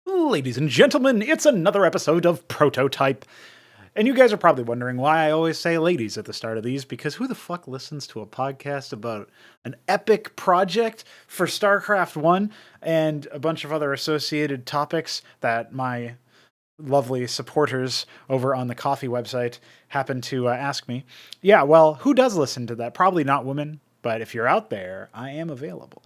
Ladies and gentlemen, it's another episode of Pr0totype. And you guys are probably wondering why I always say ladies at the start of these, because who the fuck listens to a podcast about an epic project for StarCraft 1 and a bunch of other associated topics that my lovely supporters over on the coffee website happen to ask me? Yeah, well, who does listen to that? Probably not women. But if you're out there, I am available.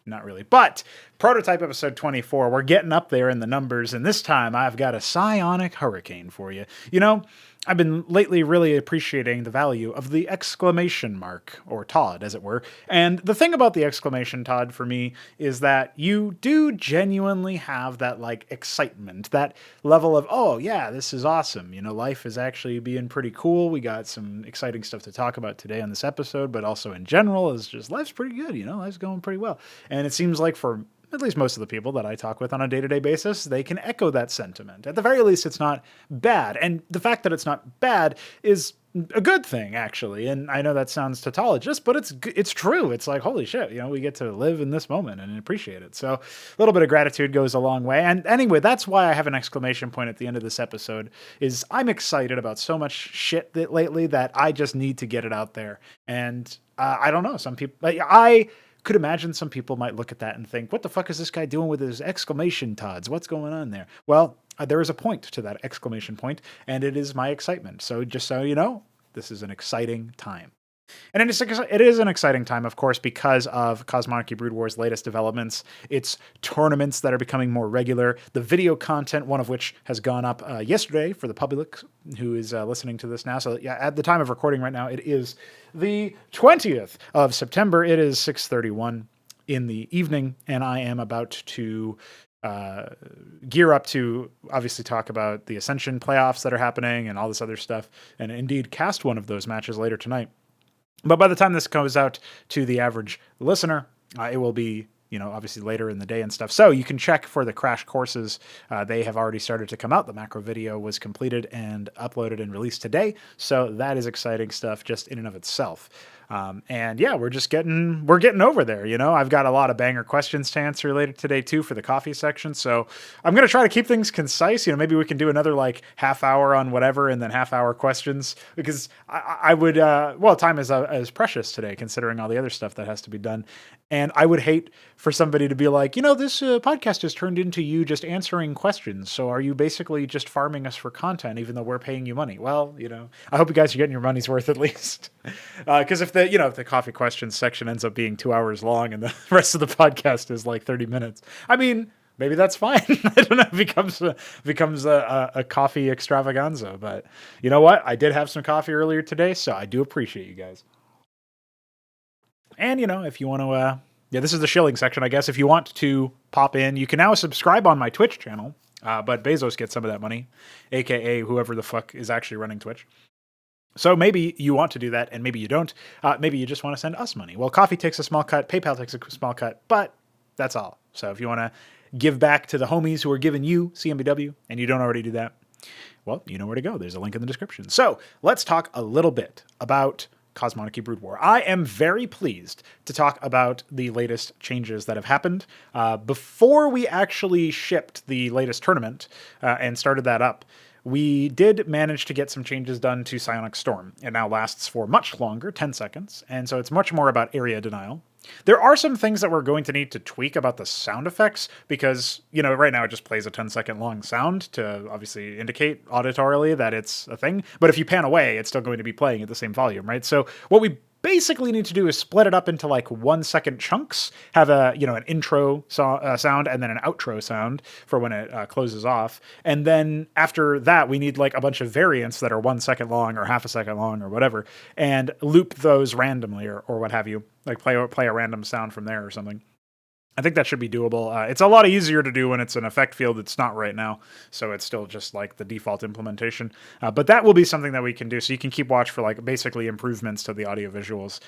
Not really. But Pr0totype episode 24, we're getting up there in the numbers, and this time I've got a psionic hurricane for you. You know, I've been lately really appreciating the value of the exclamation mark, or TOD as it were. And the thing about the exclamation TOD for me is that you do genuinely have that like excitement, that level of, oh yeah, this is awesome. You know, life is actually being pretty cool. We got some exciting stuff to talk about today on this episode, but also in general is just life's pretty good. You know, life's going pretty well. And it seems like for at least most of the people that I talk with on a day-to-day basis, they can echo that sentiment. At the very least, it's not bad. And the fact that it's not bad is a good thing, actually. And I know that sounds tautologist, but it's true. It's like, holy shit, you know, we get to live in this moment and appreciate it. So a little bit of gratitude goes a long way. And anyway, that's why I have an exclamation point at the end of this episode, is I'm excited about so much shit lately that I just need to get it out there. And I don't know, some people, I could imagine some people might look at that and think, what the fuck is this guy doing with his exclamation TODs? What's going on there? Well, there is a point to that exclamation point, and it is my excitement. So just so you know, this is an exciting time. And it is an exciting time, of course, because of Cosmonic Brood War's latest developments. It's tournaments that are becoming more regular. The video content, one of which has gone up yesterday for the public who is listening to this now. So yeah, at the time of recording right now, it is the 20th of September. It is 6:31 in the evening, and I am about to gear up to obviously talk about the Ascension playoffs that are happening and all this other stuff, and indeed cast one of those matches later tonight. But by the time this goes out to the average listener, it will be, you know, obviously later in the day and stuff. So you can check for the crash courses. They have already started to come out. The macro video was completed and uploaded and released today. So that is exciting stuff just in and of itself. And yeah, we're getting over there. You know, I've got a lot of banger questions to answer later today too for the coffee section. So I'm going to try to keep things concise. You know, maybe we can do another like half hour on whatever and then half hour questions, because I would, well, time is precious today considering all the other stuff that has to be done. And I would hate for somebody to be like, you know, this podcast has turned into you just answering questions. So are you basically just farming us for content, even though we're paying you money? Well, you know, I hope you guys are getting your money's worth at least. Because if the coffee questions section ends up being 2 hours long and the rest of the podcast is like 30 minutes, I mean, maybe that's fine. I don't know. It becomes a coffee extravaganza. But you know what? I did have some coffee earlier today, so I do appreciate you guys. And, you know, if you want to, this is the shilling section, I guess. If you want to pop in, you can now subscribe on my Twitch channel, but Bezos gets some of that money, aka whoever the fuck is actually running Twitch. So maybe you want to do that, and maybe you don't. Maybe you just want to send us money. Well, coffee takes a small cut, PayPal takes a small cut, but that's all. So if you want to give back to the homies who are giving you CMBW, and you don't already do that, well, you know where to go. There's a link in the description. So let's talk a little bit about Cosmonic Brood War. I am very pleased to talk about the latest changes that have happened. Before we actually shipped the latest tournament and started that up, we did manage to get some changes done to Psionic Storm. It now lasts for much longer, 10 seconds, and so it's much more about area denial. There are some things that we're going to need to tweak about the sound effects because, you know, right now it just plays a 10-second long sound to obviously indicate auditorily that it's a thing. But if you pan away, it's still going to be playing at the same volume, right? So what we basically need to do is split it up into like 1 second chunks, have an intro sound and then an outro sound for when it closes off. And then after that, we need like a bunch of variants that are 1 second long or half a second long or whatever, and loop those randomly or what have you, like play a random sound from there or something. I think that should be doable. It's a lot easier to do when it's an effect field. It's not right now, so it's still just like the default implementation. But that will be something that we can do, so you can keep watch for like basically improvements to the audio visuals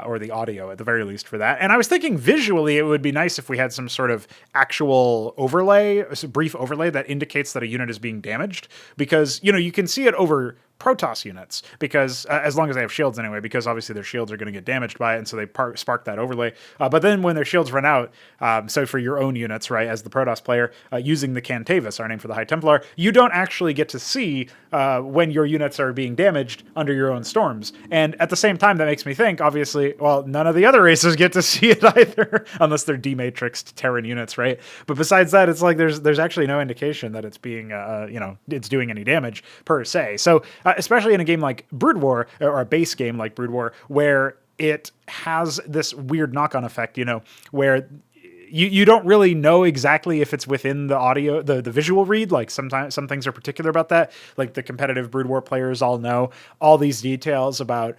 or the audio at the very least for that. And I was thinking visually it would be nice if we had some sort of actual overlay, a brief overlay that indicates that a unit is being damaged, because you know you can see it over Protoss units, because as long as they have shields anyway, because obviously their shields are going to get damaged by it, and so they spark that overlay. But then when their shields run out, so for your own units, right, as the Protoss player, using the Cantavis, our name for the High Templar, you don't actually get to see when your units are being damaged under your own storms. And at the same time, that makes me think, obviously, well, none of the other races get to see it either, unless they're dematrixed Terran units, right? But besides that, it's like there's actually no indication that it's being, it's doing any damage per se. So especially in a game like Brood War, or a base game like Brood War, where it has this weird knock-on effect, where you don't really know exactly if it's within the audio, the visual read. Like sometimes some things are particular about that. Like the competitive Brood War players all know all these details about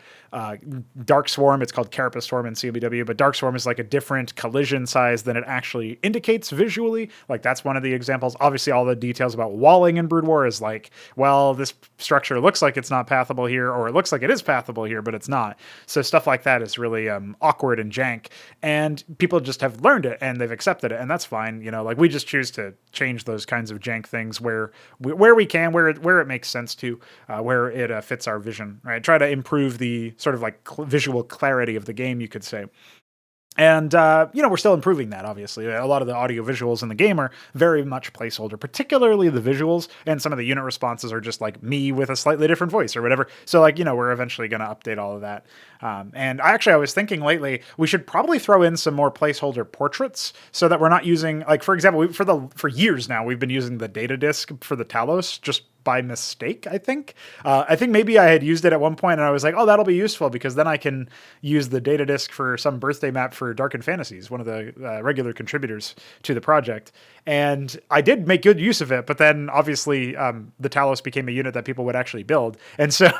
Dark Swarm. It's called Carapace Swarm in CMBW, but Dark Swarm is like a different collision size than it actually indicates visually. Like that's one of the examples. Obviously, all the details about walling in Brood War is like, well, this structure looks like it's not pathable here, or it looks like it is pathable here, but it's not. So stuff like that is really awkward and jank, and people just have learned it and they've accepted it, and that's fine. Like we just choose to change those kinds of jank things where we can, where it makes sense to, where it fits our vision, right? Try to improve the sort of like visual clarity of the game, you could say. And, we're still improving that, obviously. A lot of the audio visuals in the game are very much placeholder, particularly the visuals, and some of the unit responses are just like me with a slightly different voice or whatever. So, we're eventually going to update all of that. And I was thinking lately, we should probably throw in some more placeholder portraits so that we're not using, like, for example, for years now, we've been using the data disk for the Talos, just by mistake, I think. I think maybe I had used it at one point and I was like, oh, that'll be useful because then I can use the data disk for some birthday map for Darkened Fantasies, one of the regular contributors to the project. And I did make good use of it, but then obviously the Talos became a unit that people would actually build. And so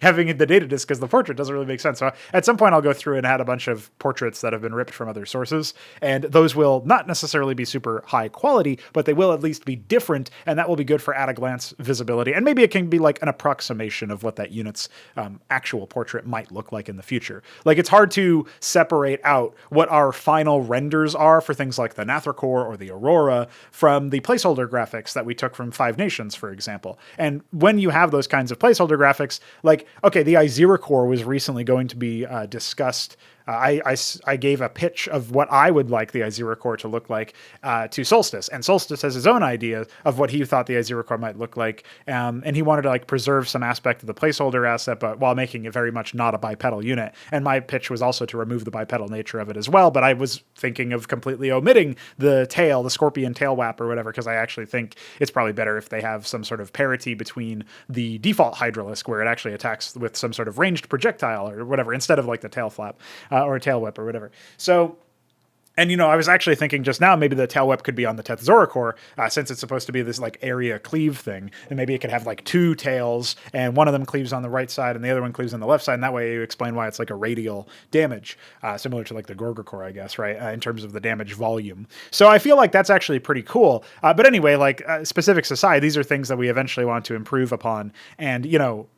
having the data disk as the portrait doesn't really make sense. So at some point I'll go through and add a bunch of portraits that have been ripped from other sources. And those will not necessarily be super high quality, but they will at least be different. And that will be good for at-a-glance visibility. And maybe it can be like an approximation of what that unit's actual portrait might look like in the future. Like it's hard to separate out what our final renders are for things like the Nathracor or the Aurora from the placeholder graphics that we took from Five Nations, for example. And when you have those kinds of placeholder graphics, like, okay, the Ixiracore was recently going to be discussed. I gave a pitch of what I would like the Ixiracore to look like to Solstice, and Solstice has his own idea of what he thought the Ixiracore might look like, and he wanted to like preserve some aspect of the placeholder asset, but while making it very much not a bipedal unit. And my pitch was also to remove the bipedal nature of it as well, but I was thinking of completely omitting the tail, the scorpion tail whap or whatever, because I actually think it's probably better if they have some sort of parity between the default Hydralisk, where it actually attacks with some sort of ranged projectile or whatever, instead of like the tail flap. Or a tail whip or whatever. So, and I was actually thinking just now, maybe the tail whip could be on the Tethzoricor, since it's supposed to be this like area cleave thing, and maybe it could have like two tails, and one of them cleaves on the right side, and the other one cleaves on the left side, and that way you explain why it's like a radial damage, similar to like the Gorgorcore, I guess, right, in terms of the damage volume. So I feel like that's actually pretty cool. But anyway, like specifics aside, these are things that we eventually want to improve upon, and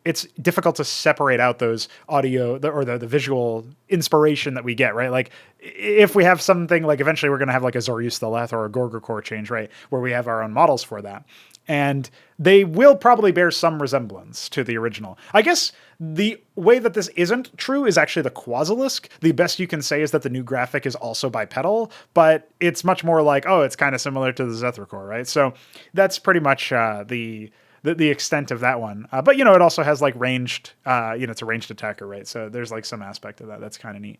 it's difficult to separate out those audio or the visual inspiration that we get, right? Like if we have something like eventually we're going to have like a Zorius Theleth or a Gorgorcore change, right? Where we have our own models for that. And they will probably bear some resemblance to the original. I guess the way that this isn't true is actually the Quasilisk. The best you can say is that the new graphic is also bipedal, but it's much more like, oh, it's kind of similar to the Zethracore, right? So that's pretty much the extent of that one. But, it also has like ranged, it's a ranged attacker, right? So there's like some aspect of that. That's kind of neat.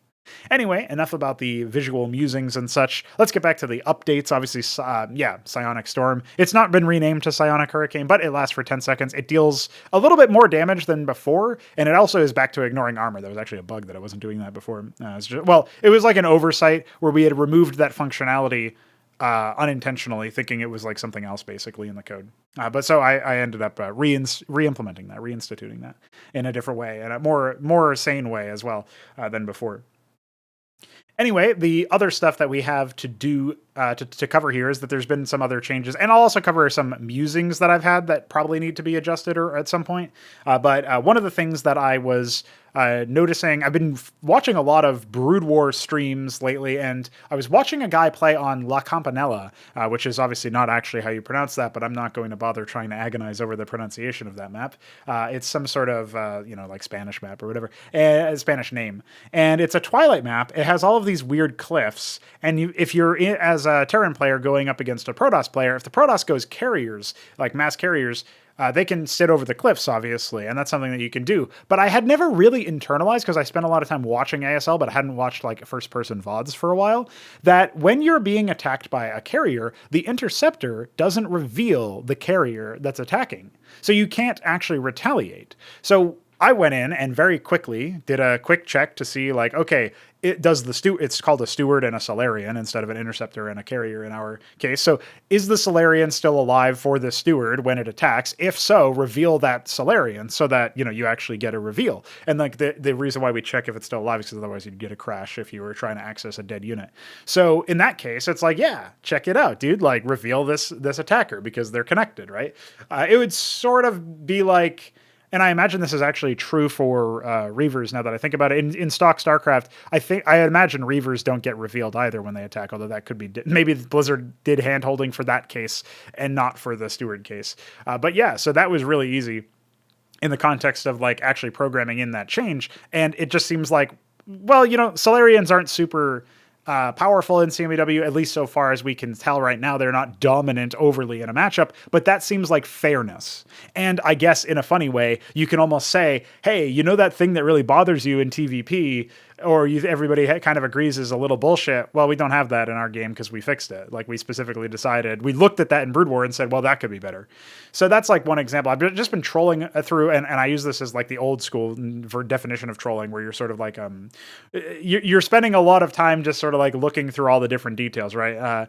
Anyway, enough about the visual musings and such. Let's get back to the updates. Obviously, Psionic Storm. It's not been renamed to Psionic Hurricane, but it lasts for 10 seconds. It deals a little bit more damage than before, and it also is back to ignoring armor. That was actually a bug that I wasn't doing that before. It was like an oversight where we had removed that functionality unintentionally, thinking it was like something else basically in the code. But so I ended up re-implementing that, reinstituting that in a different way, and a more sane way as well than before. Anyway, the other stuff that we have to do to cover here is that there's been some other changes, and I'll also cover some musings that I've had that probably need to be adjusted or at some point. But one of the things that I was noticing, I've been watching a lot of Brood War streams lately, and I was watching a guy play on La Campanella, which is obviously not actually how you pronounce that, but I'm not going to bother trying to agonize over the pronunciation of that map. It's some sort of, like Spanish map or whatever, a Spanish name. And it's a Twilight map. It has all of these weird cliffs, and if you're as a Terran player going up against a Protoss player, if the Protoss goes carriers, like mass carriers, they can sit over the cliffs, obviously, and that's something that you can do. But I had never really internalized, because I spent a lot of time watching ASL, but I hadn't watched like first-person VODs for a while, that when you're being attacked by a carrier, the interceptor doesn't reveal the carrier that's attacking. So you can't actually retaliate. So I went in and very quickly did a quick check to see, like, okay, it's called a steward and a Solarian instead of an interceptor and a carrier in our case. So is the Solarian still alive for the steward when it attacks? If so, reveal that Solarian so that, you actually get a reveal. And like the reason why we check if it's still alive is because otherwise you'd get a crash if you were trying to access a dead unit. So in that case, it's like, yeah, check it out, dude. Like, reveal this attacker because they're connected, right? It would sort of be like, and I imagine this is actually true for Reavers now that I think about it. In stock StarCraft, I imagine Reavers don't get revealed either when they attack, although that could be, maybe Blizzard did hand-holding for that case and not for the Steward case. But yeah, so that was really easy in the context of like actually programming in that change. And it just seems like, well, Solarians aren't super powerful in CMBW, at least so far as we can tell right now. They're not dominant overly in a matchup, but that seems like fairness. And I guess in a funny way, you can almost say, hey, that thing that really bothers you in TVP, or everybody kind of agrees is a little bullshit. Well, we don't have that in our game because we fixed it. Like, we specifically decided, we looked at that in Brood War and said, well, that could be better. So that's like one example. I've just been trolling through, and I use this as like the old school for definition of trolling, where you're sort of like, you're spending a lot of time just sort of like looking through all the different details, right?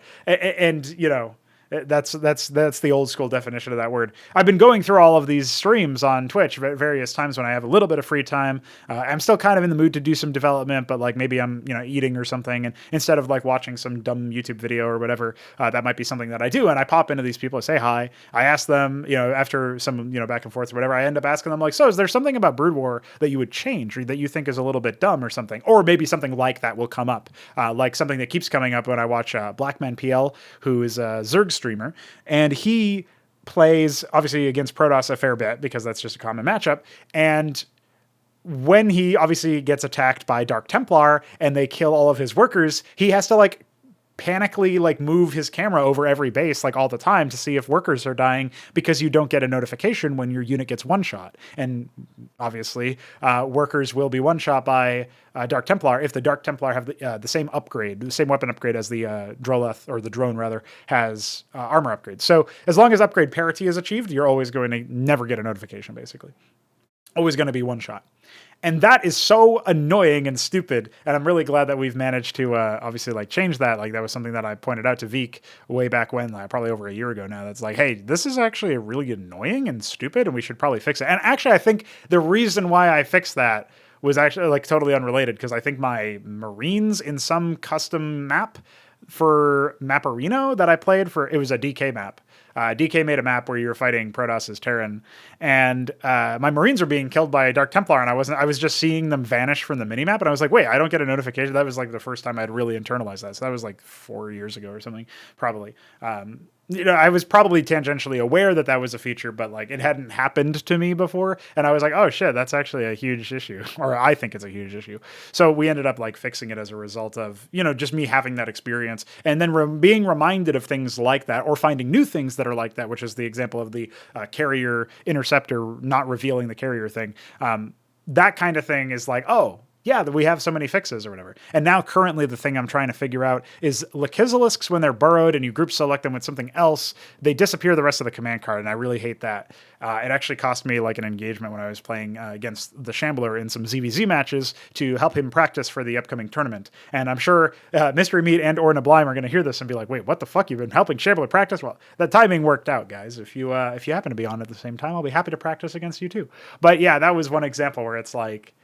That's the old school definition of that word. I've been going through all of these streams on Twitch at various times when I have a little bit of free time. I'm still kind of in the mood to do some development, but like maybe I'm eating or something, and instead of like watching some dumb YouTube video or whatever, that might be something that I do. And I pop into these people and say hi. I ask them, after some back and forth or whatever, I end up asking them like, so is there something about Brood War that you would change or that you think is a little bit dumb or something? Or maybe something like that will come up, like something that keeps coming up when I watch Blackman PL, who is a Zerg streamer, and he plays obviously against Protoss a fair bit because that's just a common matchup. And when he obviously gets attacked by Dark Templar and they kill all of his workers, he has to like panically like move his camera over every base like all the time to see if workers are dying, because you don't get a notification when your unit gets one shot. And obviously workers will be one shot by Dark Templar if the Dark Templar have the same upgrade, the same weapon upgrade as the Droleth, or the drone rather, has armor upgrades. So as long as upgrade parity is achieved, you're always going to never get a notification, basically. Always going to be one shot. And that is so annoying and stupid. And I'm really glad that we've managed to obviously like change that. Like, that was something that I pointed out to Veek way back when, probably over a year ago now. That's like, hey, this is actually really annoying and stupid, and we should probably fix it. And actually, I think the reason why I fixed that was actually like totally unrelated, because I think my Marines in some custom map for Mapperino that I played for, it was a DK map. DK made a map where you were fighting Protoss as Terran, and my Marines were being killed by a Dark Templar, and I was just seeing them vanish from the minimap, and I was like, wait, I don't get a notification. That was like the first time I'd really internalized that. So that was like 4 years ago or something, probably. I was probably tangentially aware that was a feature, but like it hadn't happened to me before. And I was like, oh shit, that's actually a huge issue, or I think it's a huge issue. So we ended up like fixing it as a result of, just me having that experience, and then being reminded of things like that, or finding new things that are like that, which is the example of the carrier interceptor not revealing the carrier thing. That kind of thing is like, oh, yeah, we have so many fixes or whatever. And now currently the thing I'm trying to figure out is Lakizilisks, when they're burrowed and you group select them with something else, they disappear the rest of the command card, and I really hate that. It actually cost me like an engagement when I was playing against the Shambler in some ZVZ matches to help him practice for the upcoming tournament. And I'm sure Mystery Meat and or Nablime are going to hear this and be like, wait, what the fuck? You've been helping Shambler practice? Well, the timing worked out, guys. If you happen to be on at the same time, I'll be happy to practice against you too. But yeah, that was one example where it's like,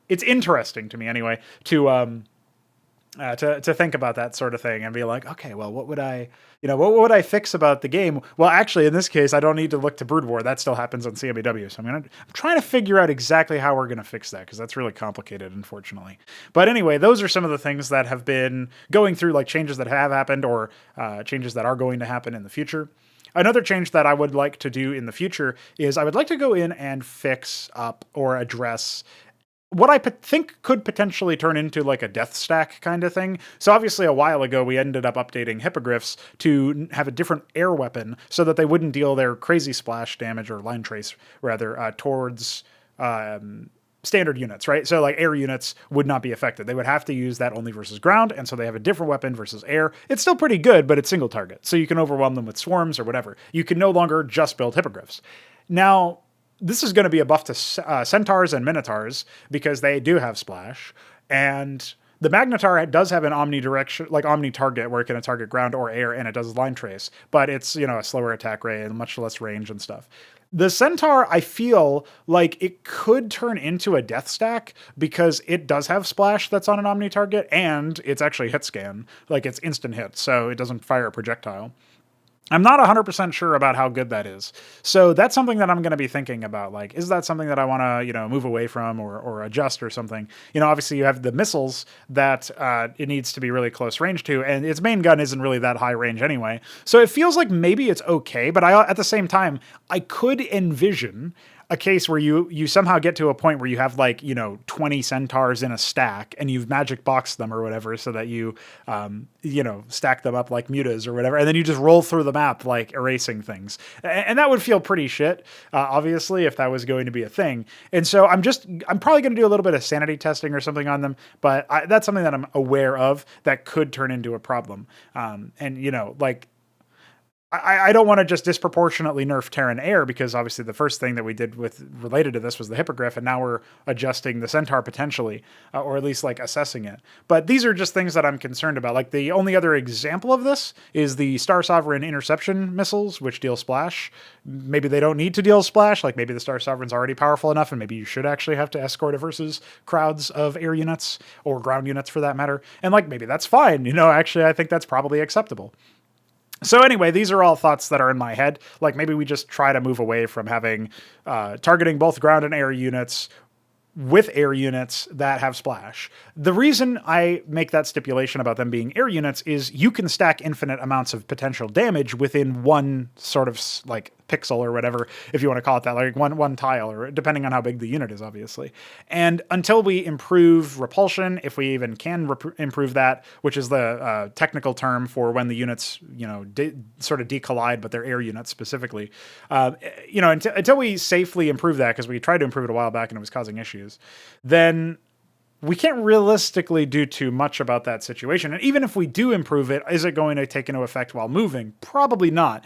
it's interesting to me anyway to to think about that sort of thing and be like, okay, well, what would what would I fix about the game? Well, actually, in this case, I don't need to look to Brood War. That still happens on CMBW. So I'm trying to figure out exactly how we're going to fix that, because that's really complicated, unfortunately. But anyway, those are some of the things that have been going through, like changes that have happened or changes that are going to happen in the future. Another change that I would like to do in the future is I would like to go in and fix up or address what I think could potentially turn into like a death stack kind of thing. So obviously a while ago, we ended up updating hippogriffs to have a different air weapon so that they wouldn't deal their crazy splash damage, or line trace rather, towards standard units, right? So like air units would not be affected. They would have to use that only versus ground, and so they have a different weapon versus air. It's still pretty good, but it's single target. So you can overwhelm them with swarms or whatever. You can no longer just build hippogriffs. Now, this is going to be a buff to centaurs and minotaurs because they do have splash, and the Magnetar does have an omnidirection, like omni target, where it can target ground or air, and it does line trace, but it's, a slower attack rate and much less range and stuff. The Centaur, I feel like it could turn into a death stack because it does have splash that's on an omni target, and it's actually hit scan, like it's instant hit, so it doesn't fire a projectile. I'm not 100% sure about how good that is. So that's something that I'm going to be thinking about. Like, is that something that I want to, move away from or adjust or something? Obviously you have the missiles that it needs to be really close range to, and its main gun isn't really that high range anyway. So it feels like maybe it's okay, but at the same time, I could envision a case where you somehow get to a point where you have 20 centaurs in a stack and you've magic boxed them or whatever, so that you stack them up like mutas or whatever, and then you just roll through the map like erasing things, and that would feel pretty shit, obviously, if that was going to be a thing. And so I'm probably going to do a little bit of sanity testing or something on them, but that's something that I'm aware of that could turn into a problem. I don't want to just disproportionately nerf Terran Air, because obviously the first thing that we did related to this was the Hippogriff, and now we're adjusting the Centaur potentially, or at least like assessing it. But these are just things that I'm concerned about. Like the only other example of this is the Star Sovereign interception missiles, which deal splash. Maybe they don't need to deal splash. Like maybe the Star Sovereign's already powerful enough, and maybe you should actually have to escort it versus crowds of air units or ground units for that matter. And maybe that's fine. Actually, I think that's probably acceptable. So anyway, these are all thoughts that are in my head. Like maybe we just try to move away from having targeting both ground and air units with air units that have splash. The reason I make that stipulation about them being air units is you can stack infinite amounts of potential damage within one sort of pixel or whatever, if you want to call it that, like one tile, or depending on how big the unit is, obviously. And until we improve repulsion, if we even can improve that, which is the technical term for when the units, sort of decollide, but they're air units specifically, until we safely improve that, because we tried to improve it a while back and it was causing issues, then we can't realistically do too much about that situation. And even if we do improve it, is it going to take into effect while moving? Probably not.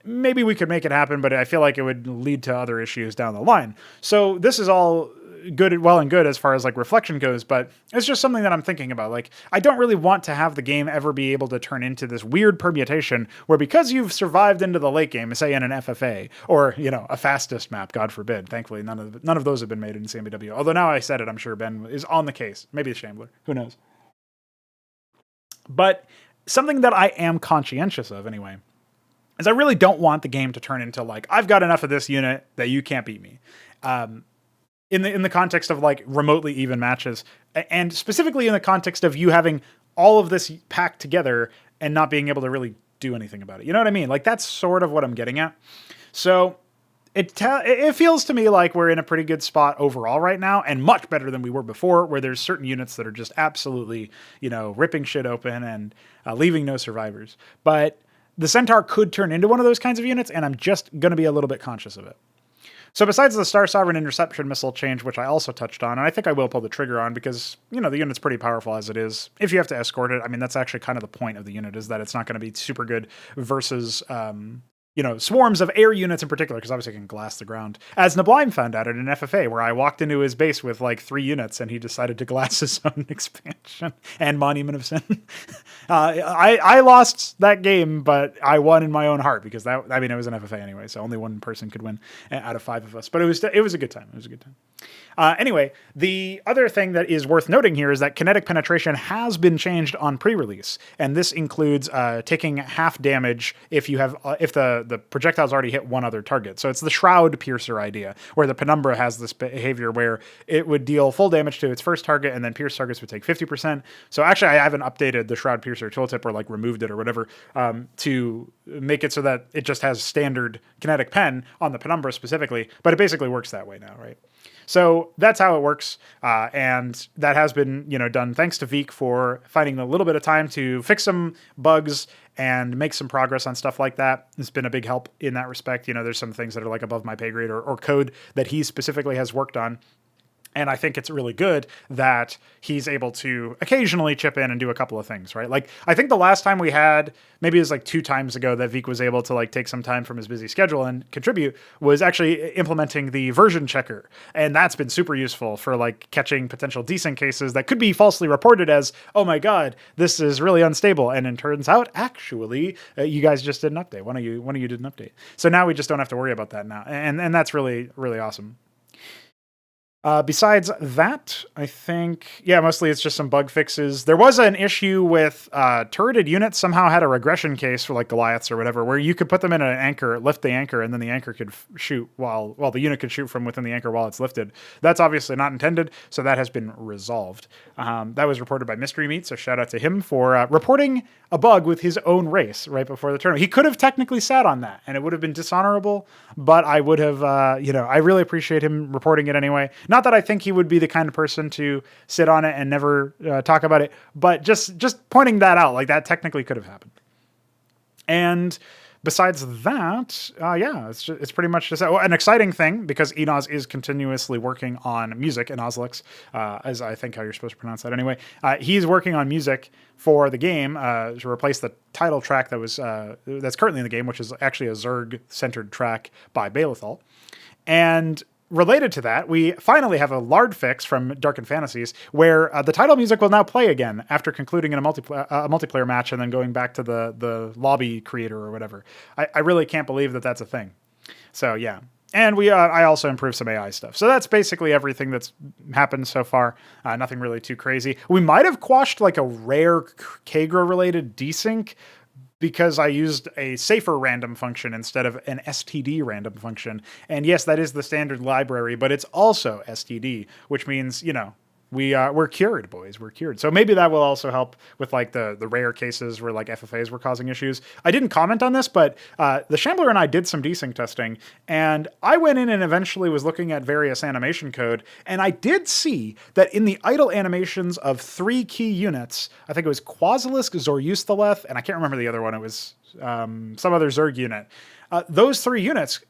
Maybe we could make it happen, but I feel like it would lead to other issues down the line. So this is all well and good as far as reflection goes, but it's just something that I'm thinking about. I don't really want to have the game ever be able to turn into this weird permutation where, because you've survived into the late game, say in an FFA or, a fastest map, God forbid. Thankfully, none of those have been made in CMBW. Although now I said it, I'm sure Ben is on the case. Maybe the Shambler. Who knows? But something that I am conscientious of anyway is I really don't want the game to turn into I've got enough of this unit that you can't beat me. In the context of remotely even matches, and specifically in the context of you having all of this packed together and not being able to really do anything about it. You know what I mean? That's sort of what I'm getting at. So it feels to me like we're in a pretty good spot overall right now, and much better than we were before, where there's certain units that are just absolutely, ripping shit open and leaving no survivors. But the Centaur could turn into one of those kinds of units, and I'm just going to be a little bit conscious of it. So besides the Star Sovereign interception missile change, which I also touched on, and I think I will pull the trigger on because, the unit's pretty powerful as it is. If you have to escort it, I mean, that's actually kind of the point of the unit, is that it's not going to be super good versus swarms of air units in particular, because obviously it can glass the ground. As Nablime found out in an FFA, where I walked into his base with like 3 units and he decided to glass his own expansion and Monument of Sin. I lost that game, but I won in my own heart because it was an FFA anyway, so only one person could win out of 5 of us. But it was a good time. It was a good time. Anyway, the other thing that is worth noting here is that kinetic penetration has been changed on pre-release, and this includes taking half damage if the projectile's already hit one other target. So it's the Shroud Piercer idea, where the Penumbra has this behavior where it would deal full damage to its first target, and then pierced targets would take 50%. So actually, I haven't updated the Shroud Piercer tooltip or like removed it or whatever to make it so that it just has standard kinetic pen on the Penumbra specifically, but it basically works that way now, right? So that's how it works, and that has been done thanks to Veek for finding a little bit of time to fix some bugs and make some progress on stuff like that. It's been a big help in that respect. There's some things that are like above my pay grade or code that he specifically has worked on. And I think it's really good that he's able to occasionally chip in and do a couple of things, right? Like, I think the last time we had, maybe it was like 2 times ago that Veek was able to like take some time from his busy schedule and contribute, was actually implementing the version checker. And that's been super useful for like catching potential desync cases that could be falsely reported as, oh my God, this is really unstable. And it turns out, actually, you guys just did an update. One of you did an update. So now we just don't have to worry about that now. And that's really, really awesome. Besides that, I think, mostly it's just some bug fixes. There was an issue with turreted units somehow had a regression case for like Goliaths or whatever, where you could put them in an anchor, lift the anchor, and then the anchor could shoot while the unit could shoot from within the anchor while it's lifted. That's obviously not intended, so that has been resolved. That was reported by Mystery Meat, so shout out to him for reporting a bug with his own race right before the tournament. He could have technically sat on that, and it would have been dishonorable, but I would have, I really appreciate him reporting it anyway. Not that I think he would be the kind of person to sit on it and never talk about it, but just pointing that out, like that technically could have happened. And besides that, it's pretty much just an exciting thing because Enoz is continuously working on music, Enozlix, as I think how you're supposed to pronounce that anyway. He's working on music for the game to replace the title track that's currently in the game, which is actually a Zerg-centered track by Balethal. And related to that, we finally have a lard fix from Darkened Fantasies where the title music will now play again after concluding in a multiplayer match and then going back to the lobby creator or whatever. I really can't believe that that's a thing. So yeah. And I also improved some AI stuff. So that's basically everything that's happened so far. Nothing really too crazy. We might have quashed like a rare Kagra-related desync because I used a safer random function instead of an STD random function. And yes, that is the standard library, but it's also STD, which means, we're cured, boys. We're cured. So maybe that will also help with like the rare cases where like FFAs were causing issues. I didn't comment on this, but the Shambler and I did some desync testing, and I went in and eventually was looking at various animation code, and I did see that in the idle animations of 3 key units, I think it was Quasilisk, Zoryustaleth, and I can't remember the other one. It was some other Zerg unit. Those 3 units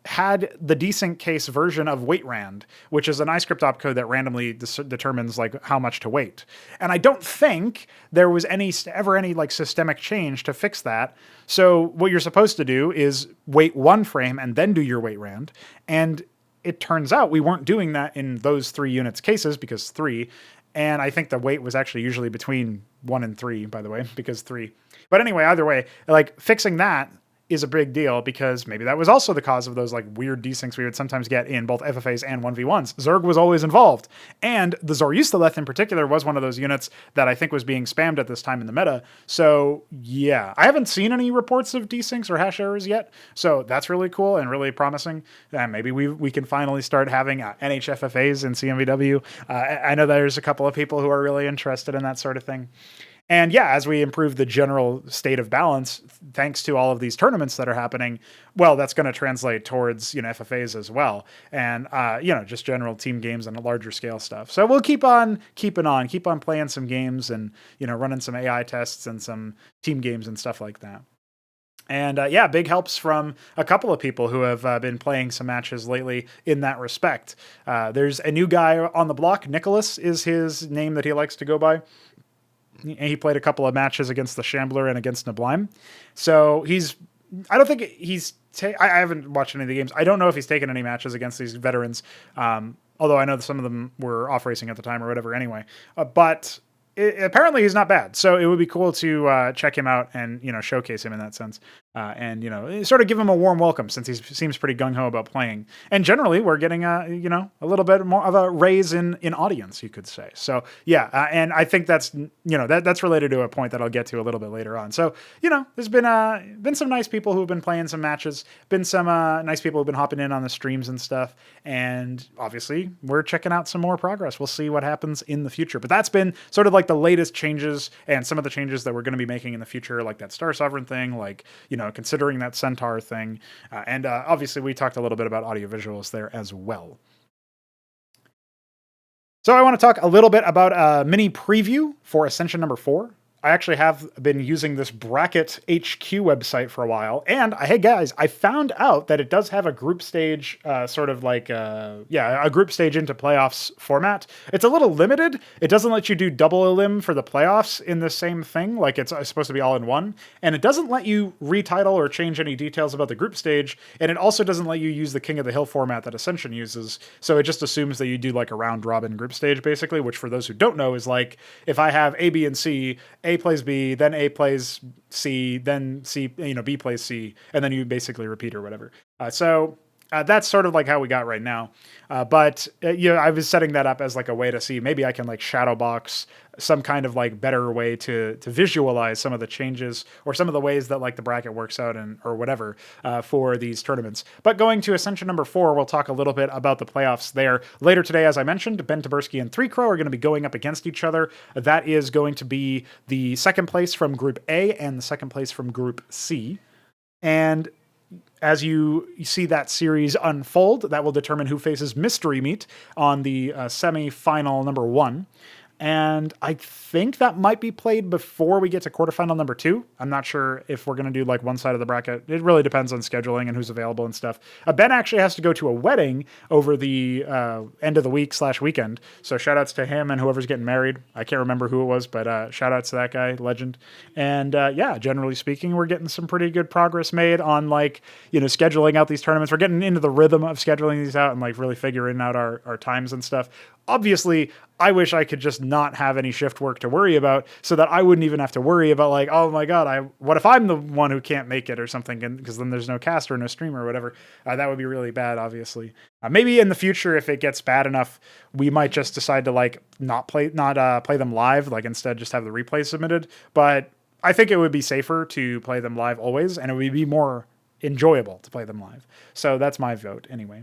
had the desync case version of WaitRand, which is an iScript opcode that randomly determines like how much to wait. And I don't think there was ever any like systemic change to fix that. So what you're supposed to do is wait 1 frame and then do your WaitRand. And it turns out we weren't doing that in those 3 units cases because 3. And I think the wait was actually usually between 1 and 3, by the way, because 3. But anyway, either way, like fixing that is a big deal because maybe that was also the cause of those like weird desyncs we would sometimes get in both FFAs and 1v1s. Zerg was always involved. And the Zoryustaleth in particular was one of those units that I think was being spammed at this time in the meta. So yeah, I haven't seen any reports of desyncs or hash errors yet. So that's really cool and really promising. Maybe we can finally start having NHFFAs in CMBW. I know there's a couple of people who are really interested in that sort of thing. And yeah, as we improve the general state of balance, thanks to all of these tournaments that are happening, well, that's going to translate towards, FFAs as well. And, just general team games and a larger scale stuff. So we'll keep on playing some games and, running some AI tests and some team games and stuff like that. And big helps from a couple of people who have been playing some matches lately in that respect. There's a new guy on the block. Nicholas is his name that he likes to go by. He played a couple of matches against the Shambler and against Nablime. So he's I don't think he's. I haven't watched any of the games. I don't know if he's taken any matches against these veterans. Although I know that some of them were off racing at the time or whatever. Anyway, but. Apparently he's not bad, so it would be cool to check him out and showcase him in that sense, and sort of give him a warm welcome since he seems pretty gung ho about playing. And generally, we're getting a little bit more of a raise in audience, you could say. So yeah, and I think that's that's related to a point that I'll get to a little bit later on. So there's been some nice people who've been playing some matches, been some nice people who've been hopping in on the streams and stuff, and obviously we're checking out some more progress. We'll see what happens in the future, but that's been sort of like the latest changes and some of the changes that we're going to be making in the future, like that Star Sovereign thing, like, considering that Centaur thing. And obviously we talked a little bit about audio visuals there as well. So I want to talk a little bit about a mini preview for Ascension number 4. I actually have been using this Bracket HQ website for a while. And hey guys, I found out that it does have a group stage, sort of like, a group stage into playoffs format. It's a little limited. It doesn't let you do double elim for the playoffs in the same thing. Like it's supposed to be all in one. And it doesn't let you retitle or change any details about the group stage. And it also doesn't let you use the King of the Hill format that Ascension uses. So it just assumes that you do like a round robin group stage basically, which for those who don't know is like, if I have A, B, and C, A plays B, then A plays C, then C, B plays C, and then you basically repeat or whatever. So that's sort of like how we got right now. But I was setting that up as like a way to see maybe I can like shadow box some kind of like better way to visualize some of the changes or some of the ways that like the bracket works out or whatever for these tournaments. But going to Ascension number 4, we'll talk a little bit about the playoffs there. Later today, as I mentioned, Ben Taberski and 3Crow are going to be going up against each other. That is going to be the second place from Group A and the second place from Group C. And as you see that series unfold, that will determine who faces Mystery Meat on the semi-final number 1. And I think that might be played before we get to quarterfinal number 2. I'm not sure if we're going to do like one side of the bracket. It really depends on scheduling and who's available and stuff. Ben actually has to go to a wedding over the end of the week / weekend. So shout outs to him and whoever's getting married. I can't remember who it was, but shout outs to that guy, legend. And generally speaking, we're getting some pretty good progress made on like, scheduling out these tournaments. We're getting into the rhythm of scheduling these out and like really figuring out our times and stuff. Obviously, I wish I could just not have any shift work to worry about so that I wouldn't even have to worry about like, oh my God, what if I'm the one who can't make it or something? Because then there's no caster, no streamer or whatever. That would be really bad, obviously. Maybe in the future, if it gets bad enough, we might just decide to like not play them live, like instead just have the replay submitted. But I think it would be safer to play them live always, and it would be more enjoyable to play them live. So that's my vote anyway.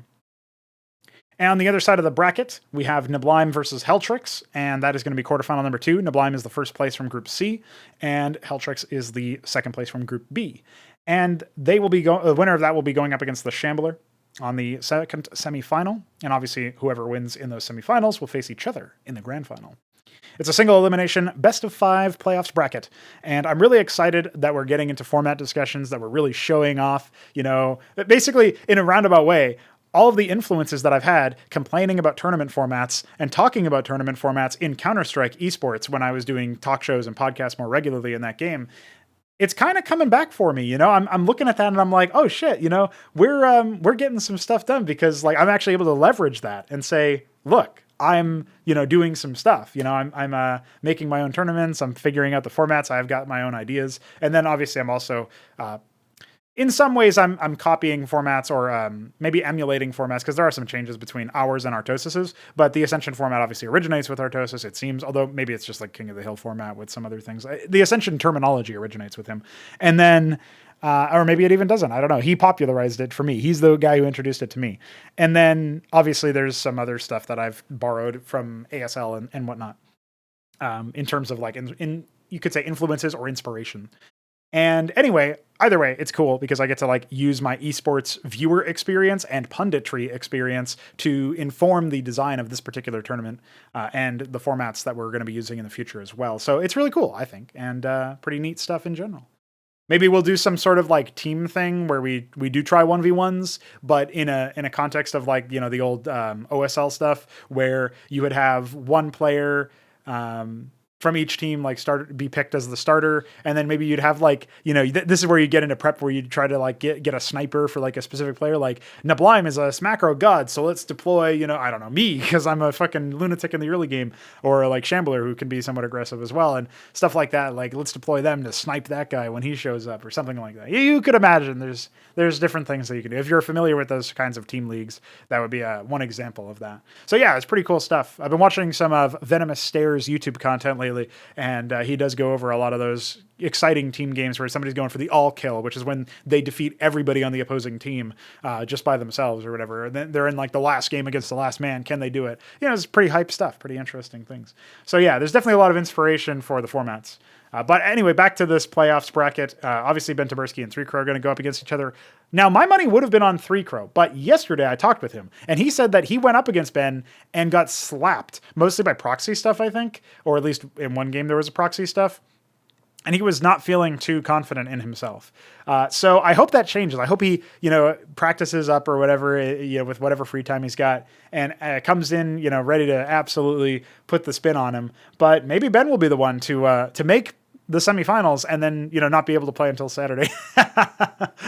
And on the other side of the bracket, we have Niblime versus HelltRYKS, and that is going to be quarterfinal number 2. Niblime is the first place from Group C, and HelltRYKS is the second place from Group B. And they will be the winner of that will be going up against the Shambler on the second semifinal, and obviously whoever wins in those semifinals will face each other in the grand final. It's a single elimination, best of 5 playoffs bracket. And I'm really excited that we're getting into format discussions, that we're really showing off, basically in a roundabout way, all of the influences that I've had complaining about tournament formats and talking about tournament formats in Counter-Strike esports when I was doing talk shows and podcasts more regularly in that game. It's kind of coming back for me, I'm looking at that and I'm like, oh shit, we're getting some stuff done because like I'm actually able to leverage that and say, look, I'm, doing some stuff, I'm making my own tournaments. I'm figuring out the formats. I've got my own ideas. And then obviously I'm also, in some ways, I'm copying formats or maybe emulating formats because there are some changes between ours and Artosis's. But the Ascension format obviously originates with Artosis, it seems, although maybe it's just like King of the Hill format with some other things. The Ascension terminology originates with him. And then, or maybe it even doesn't. I don't know. He popularized it for me. He's the guy who introduced it to me. And then obviously there's some other stuff that I've borrowed from ASL and whatnot in terms of like, you could say influences or inspiration. And anyway, either way, it's cool because I get to like use my esports viewer experience and punditry experience to inform the design of this particular tournament and the formats that we're going to be using in the future as well. So it's really cool, I think, and pretty neat stuff in general. Maybe we'll do some sort of like team thing where we do try 1v1s, but in a context of like, the old OSL stuff where you would have one player from each team like be picked as the starter, and then maybe you'd have like, you know, this is where you get into prep where you try to like get a sniper for like a specific player. Like Nablime is a macro god, so let's deploy, you know, I don't know, me, because I'm a fucking lunatic in the early game, or like Shambler, who can be somewhat aggressive as well, and stuff like that. Like let's deploy them to snipe that guy when he shows up or something like that. You could imagine there's different things that you can do. If you're familiar with those kinds of team leagues, that would be one example of that. So yeah, it's pretty cool stuff. I've been watching some of Venomous Stare's YouTube content lately, and he does go over a lot of those exciting team games where somebody's going for the all kill, which is when they defeat everybody on the opposing team just by themselves or whatever. And then they're in like the last game against the last man. Can they do it? You know, it's pretty hype stuff, pretty interesting things. So yeah, there's definitely a lot of inspiration for the formats. But anyway, back to this playoffs bracket. Obviously, Ben Taberski and 3Crow are going to go up against each other. Now, my money would have been on 3Crow, but yesterday I talked with him, and he said that he went up against Ben and got slapped, mostly by proxy stuff, I think, or at least in one game there was a proxy stuff. And he was not feeling too confident in himself. So I hope that changes. I hope he, you know, practices up or whatever, you know, with whatever free time he's got, and comes in, you know, ready to absolutely put the spin on him. But maybe Ben will be the one to make the semifinals and then, you know, not be able to play until Saturday.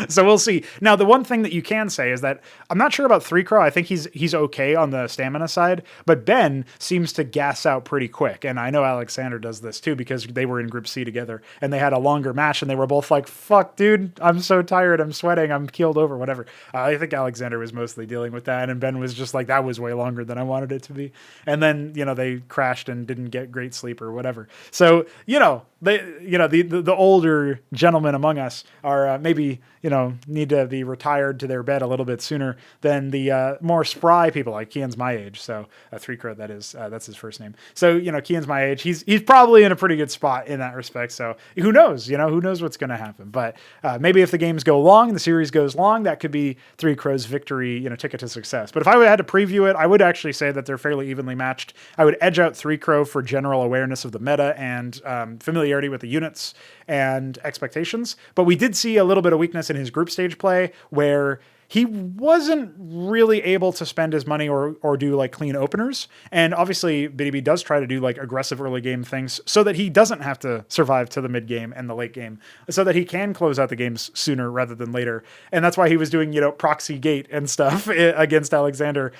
So we'll see. Now, the one thing that you can say is that I'm not sure about 3Crow. I think he's okay on the stamina side, but Ben seems to gas out pretty quick. And I know Alexhandr does this too, because they were in Group C together and they had a longer match and they were both like, fuck, dude, I'm so tired. I'm sweating. I'm keeled over, whatever. I think Alexhandr was mostly dealing with that. And Ben was just like, that was way longer than I wanted it to be. And then, you know, they crashed and didn't get great sleep or whatever. So, you know, the older gentlemen among us are maybe, you know, need to be retired to their bed a little bit sooner than the more spry people. Like Kian's my age, so 3Crow, that is that's his first name. So, you know, Kian's my age. He's probably in a pretty good spot in that respect. So who knows? You know, who knows what's going to happen? But maybe if the games go long, the series goes long, that could be 3Crow's victory, you know, ticket to success. But if I had to preview it, I would actually say that they're fairly evenly matched. I would edge out 3Crow for general awareness of the meta and familiarity with the units and expectations. But we did see a little bit of weakness in his group stage play where he wasn't really able to spend his money or do like clean openers. And obviously BDB does try to do like aggressive early game things so that he doesn't have to survive to the mid game and the late game, so that he can close out the games sooner rather than later. And that's why he was doing, you know, proxy gate and stuff against Alexhandr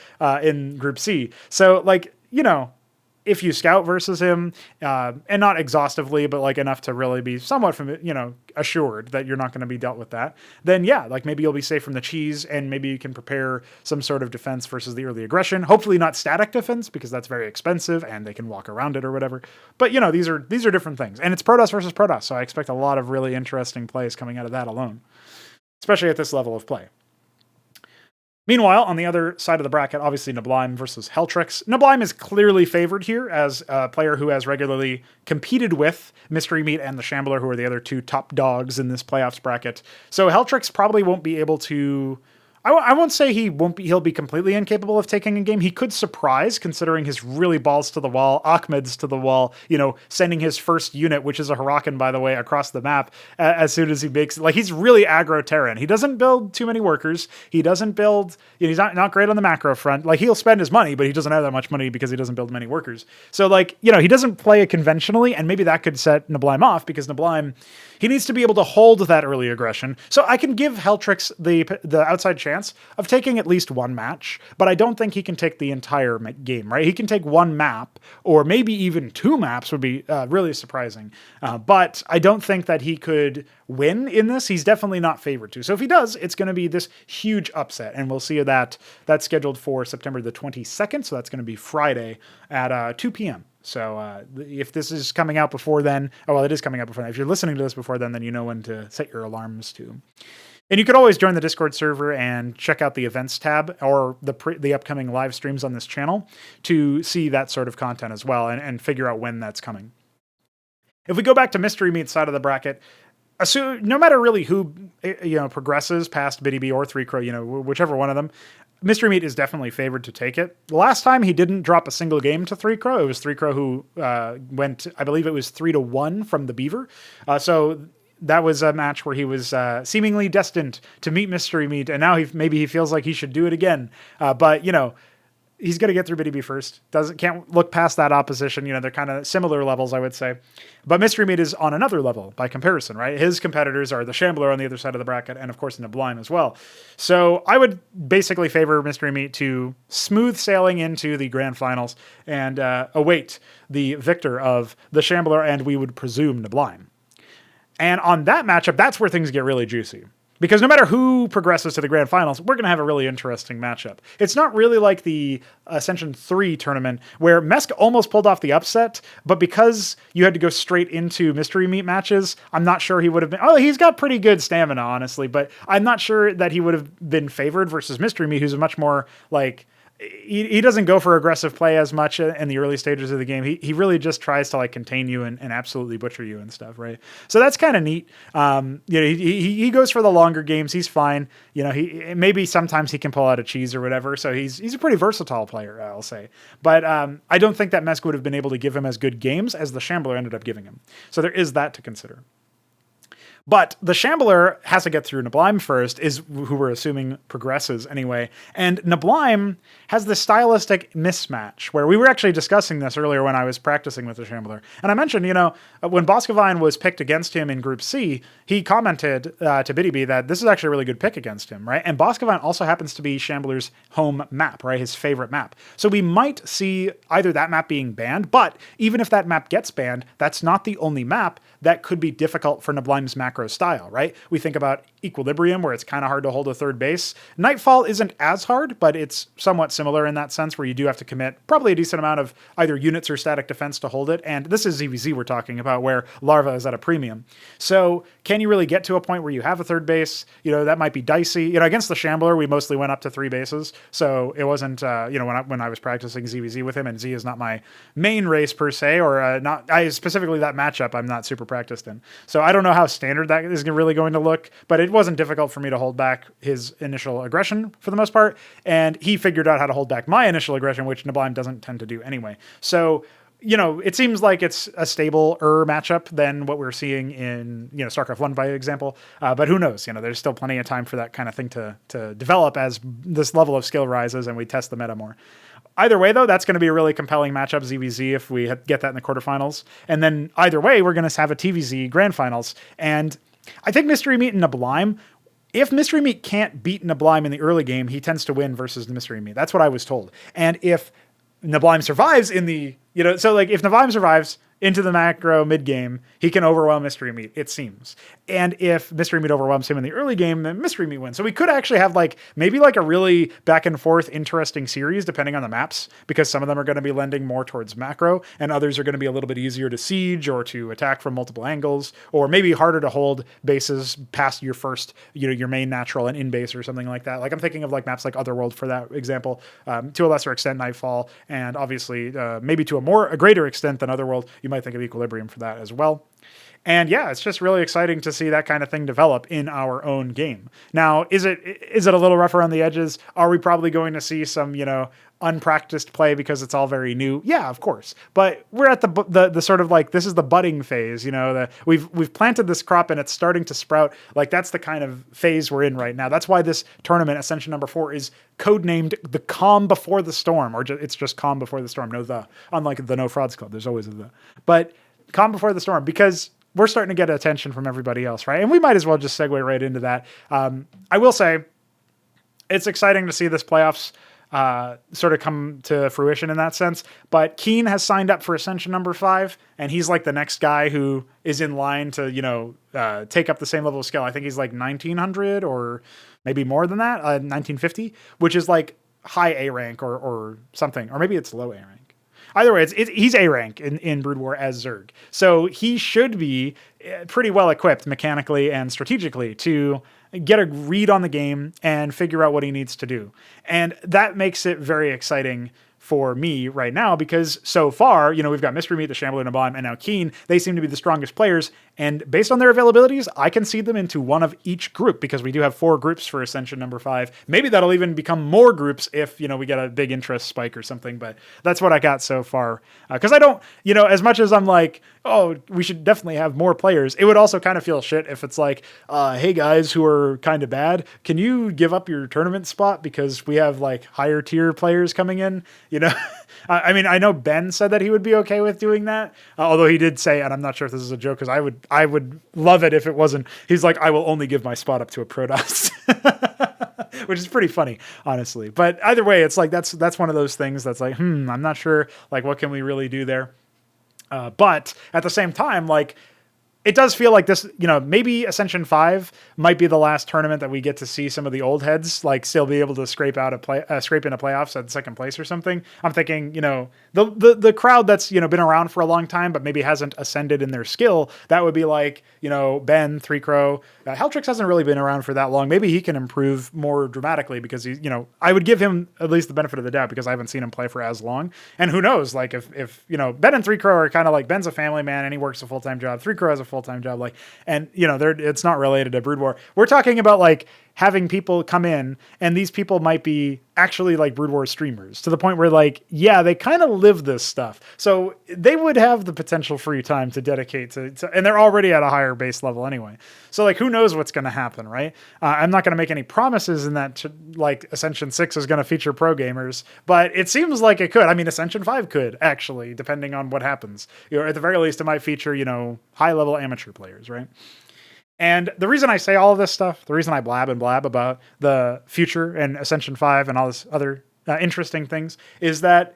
in Group C. So like, you know, if you scout versus him, and not exhaustively, but like enough to really be somewhat, you know, assured that you're not going to be dealt with that, then yeah, like maybe you'll be safe from the cheese, and maybe you can prepare some sort of defense versus the early aggression. Hopefully not static defense, because that's very expensive and they can walk around it or whatever. But you know, these are different things, and it's Protoss versus Protoss, so I expect a lot of really interesting plays coming out of that alone, especially at this level of play. Meanwhile, on the other side of the bracket, obviously Nablime versus HelltRYKS. Nablime is clearly favored here as a player who has regularly competed with Mystery Meat and the Shambler, who are the other two top dogs in this playoffs bracket. So HelltRYKS probably won't be able to... I won't say he'll be completely incapable of taking a game. He could surprise, considering his really balls to the wall, Ackmed's to the wall, you know, sending his first unit, which is a Huracan, by the way, across the map as soon as he makes, like, he's really aggro Terran. He doesn't build too many workers. He doesn't build, you know, he's not great on the macro front. Like, he'll spend his money, but he doesn't have that much money because he doesn't build many workers. So, like, you know, he doesn't play it conventionally, and maybe that could set Nablime off, because Nablime, he needs to be able to hold that early aggression. So I can give HelltRYKS the outside chance of taking at least one match, but I don't think he can take the entire game, right? He can take one map, or maybe even two maps would be really surprising. But I don't think that he could win in this. He's definitely not favored to. So if he does, it's going to be this huge upset, and we'll see that that's scheduled for September the 22nd. So that's going to be Friday at 2 p.m. So if this is coming out before then, oh, well, it is coming out before then. If you're listening to this before then you know when to set your alarms to. And you could always join the Discord server and check out the events tab or the upcoming live streams on this channel to see that sort of content as well, and figure out when that's coming. If we go back to Mystery Meat's side of the bracket, no matter really who, you know, progresses past BDB or 3Crow, you know, whichever one of them, Mystery Meat is definitely favored to take it. The last time he didn't drop a single game to 3Crow. It was 3Crow who went, I believe it was 3-1 from the Beaver. So that was a match where he was seemingly destined to meet Mystery Meat, and now maybe he feels like he should do it again. But, you know, he's going to get through BDB first. Can't look past that opposition. You know, they're kind of similar levels, I would say. But Mystery Meat is on another level by comparison, right? His competitors are the Shambler on the other side of the bracket, and of course Nablime as well. So I would basically favor Mystery Meat to smooth sailing into the grand finals and await the victor of the Shambler, and we would presume Nablime. And on that matchup, that's where things get really juicy. Because no matter who progresses to the grand finals, we're going to have a really interesting matchup. It's not really like the Ascension 3 tournament where Mesk almost pulled off the upset, but because you had to go straight into Mystery Meat matches, I'm not sure he would have been... Oh, he's got pretty good stamina, honestly, but I'm not sure that he would have been favored versus Mystery Meat, who's a much more, like... He doesn't go for aggressive play as much in the early stages of the game. He really just tries to like contain you and absolutely butcher you and stuff, right? So that's kind of neat. He goes for the longer games. He's fine. You know, maybe sometimes he can pull out a cheese or whatever. So he's a pretty versatile player, I'll say. But I don't think that Mesk would have been able to give him as good games as the Shambler ended up giving him. So there is that to consider. But the Shambler has to get through Nablime first, is who we're assuming progresses anyway. And Nablime has this stylistic mismatch where we were actually discussing this earlier when I was practicing with the Shambler. And I mentioned, you know, when Boscovine was picked against him in Group C, he commented to BiddyB that this is actually a really good pick against him, right? And Boscovine also happens to be Shambler's home map, right? His favorite map. So we might see either that map being banned, but even if that map gets banned, that's not the only map that could be difficult for Nablime's macro style, right? We think about Equilibrium, where it's kind of hard to hold a third base. Nightfall isn't as hard, but it's somewhat similar in that sense, where you do have to commit probably a decent amount of either units or static defense to hold it. And this is ZVZ we're talking about, where Larva is at a premium. So can you really get to a point where you have a third base? You know, that might be dicey. You know, against the Shambler, we mostly went up to 3 bases. So it wasn't, when I was practicing ZVZ with him, and Z is not my main race per se, or specifically that matchup, I'm not super practiced in. So I don't know how standard that is really going to look, but it wasn't difficult for me to hold back his initial aggression for the most part, and he figured out how to hold back my initial aggression, which Nablime doesn't tend to do anyway. So, you know, it seems like it's a stabler matchup than what we're seeing in, you know, StarCraft 1 by example, but who knows? You know, there's still plenty of time for that kind of thing to develop as this level of skill rises and we test the meta more. Either way, though, that's going to be a really compelling matchup, ZVZ, if we get that in the quarterfinals. And then either way, we're going to have a TVZ grand finals. And I think Mystery Meat and Nablime, if Mystery Meat can't beat Nablime in the early game, he tends to win versus the Mystery Meat. That's what I was told. And if Nablime survives in the, you know, so like if Nablime survives into the macro mid game, he can overwhelm Mystery Meat, it seems. And if Mystery Meat overwhelms him in the early game, then Mystery Meat wins. So we could actually have maybe a really back and forth interesting series depending on the maps, because some of them are going to be lending more towards macro and others are going to be a little bit easier to siege or to attack from multiple angles, or maybe harder to hold bases past your first, you know, your main natural and in base or something like that. Like I'm thinking of maps like Otherworld for that example, to a lesser extent Nightfall, and obviously maybe to a greater extent than Otherworld, you might think of Equilibrium for that as well. And yeah, it's just really exciting to see that kind of thing develop in our own game. Now, is it a little rougher on the edges? Are we probably going to see some, you know, unpracticed play because it's all very new? Yeah, of course. But we're at the sort of this is the budding phase, you know, we've planted this crop and it's starting to sprout. That's the kind of phase we're in right now. That's why this tournament, Ascension number 4, is codenamed the Calm Before the Storm, or it's just Calm Before the Storm. No the, unlike the No Frauds Club, there's always a the. But Calm Before the Storm, because we're starting to get attention from everybody else, right? And we might as well just segue right into that. I will say it's exciting to see this playoffs sort of come to fruition in that sense. But Keen has signed up for Ascension number 5, and he's the next guy who is in line to, you know, take up the same level of skill. I think he's 1900 or maybe more than that, 1950, which is high A rank or something, or maybe it's low A rank. Either way, he's A rank in Brood War as Zerg. So he should be pretty well equipped mechanically and strategically to get a read on the game and figure out what he needs to do. And that makes it very exciting for me right now, because so far, you know, we've got Mystery Meat, the Shambler, Nablime, and now Keen. They seem to be the strongest players, And based on their availabilities, I can seed them into one of each group because we do have 4 groups for Ascension number 5. Maybe that'll even become more groups if, we get a big interest spike or something, but that's what I got so far. Because I don't, as much as I'm like, oh, we should definitely have more players, it would also kind of feel shit if it's like, hey guys who are kind of bad, can you give up your tournament spot because we have like higher tier players coming in, I mean, I know Ben said that he would be okay with doing that, although he did say, and I'm not sure if this is a joke, because I would love it if it wasn't. He's like, I will only give my spot up to a Protoss, which is pretty funny, honestly. But either way, it's like that's one of those things that's like, I'm not sure, like, what can we really do there? But at the same time, like, it does feel like this, maybe Ascension 5 might be the last tournament that we get to see some of the old heads, like, still be able to scrape into playoffs at second place or something. I'm thinking, the crowd that's, been around for a long time, but maybe hasn't ascended in their skill. That would be like, Ben, Pr0totype. HelltRYKS hasn't really been around for that long. Maybe he can improve more dramatically because he's, I would give him at least the benefit of the doubt because I haven't seen him play for as long. And who knows, like, if Ben and Pr0totype are kind of like, Ben's a family man and he works a full-time job. Pr0totype has a full-time job, like, and it's not related to Brood War. We're talking about like having people come in, and these people might be actually like Brood War streamers to the point where, like, yeah, they kind of live this stuff, so they would have the potential free time to dedicate to, and they're already at a higher base level anyway. So, like, who knows what's going to happen, right? I'm not going to make any promises in that, like, Ascension 6 is going to feature pro gamers, but it seems like it could. I mean, Ascension 5 could, actually, depending on what happens. At the very least, it might feature, high-level amateur players, right? And the reason I say all of this stuff, the reason I blab and blab about the future and Ascension 5 and all this other interesting things is that,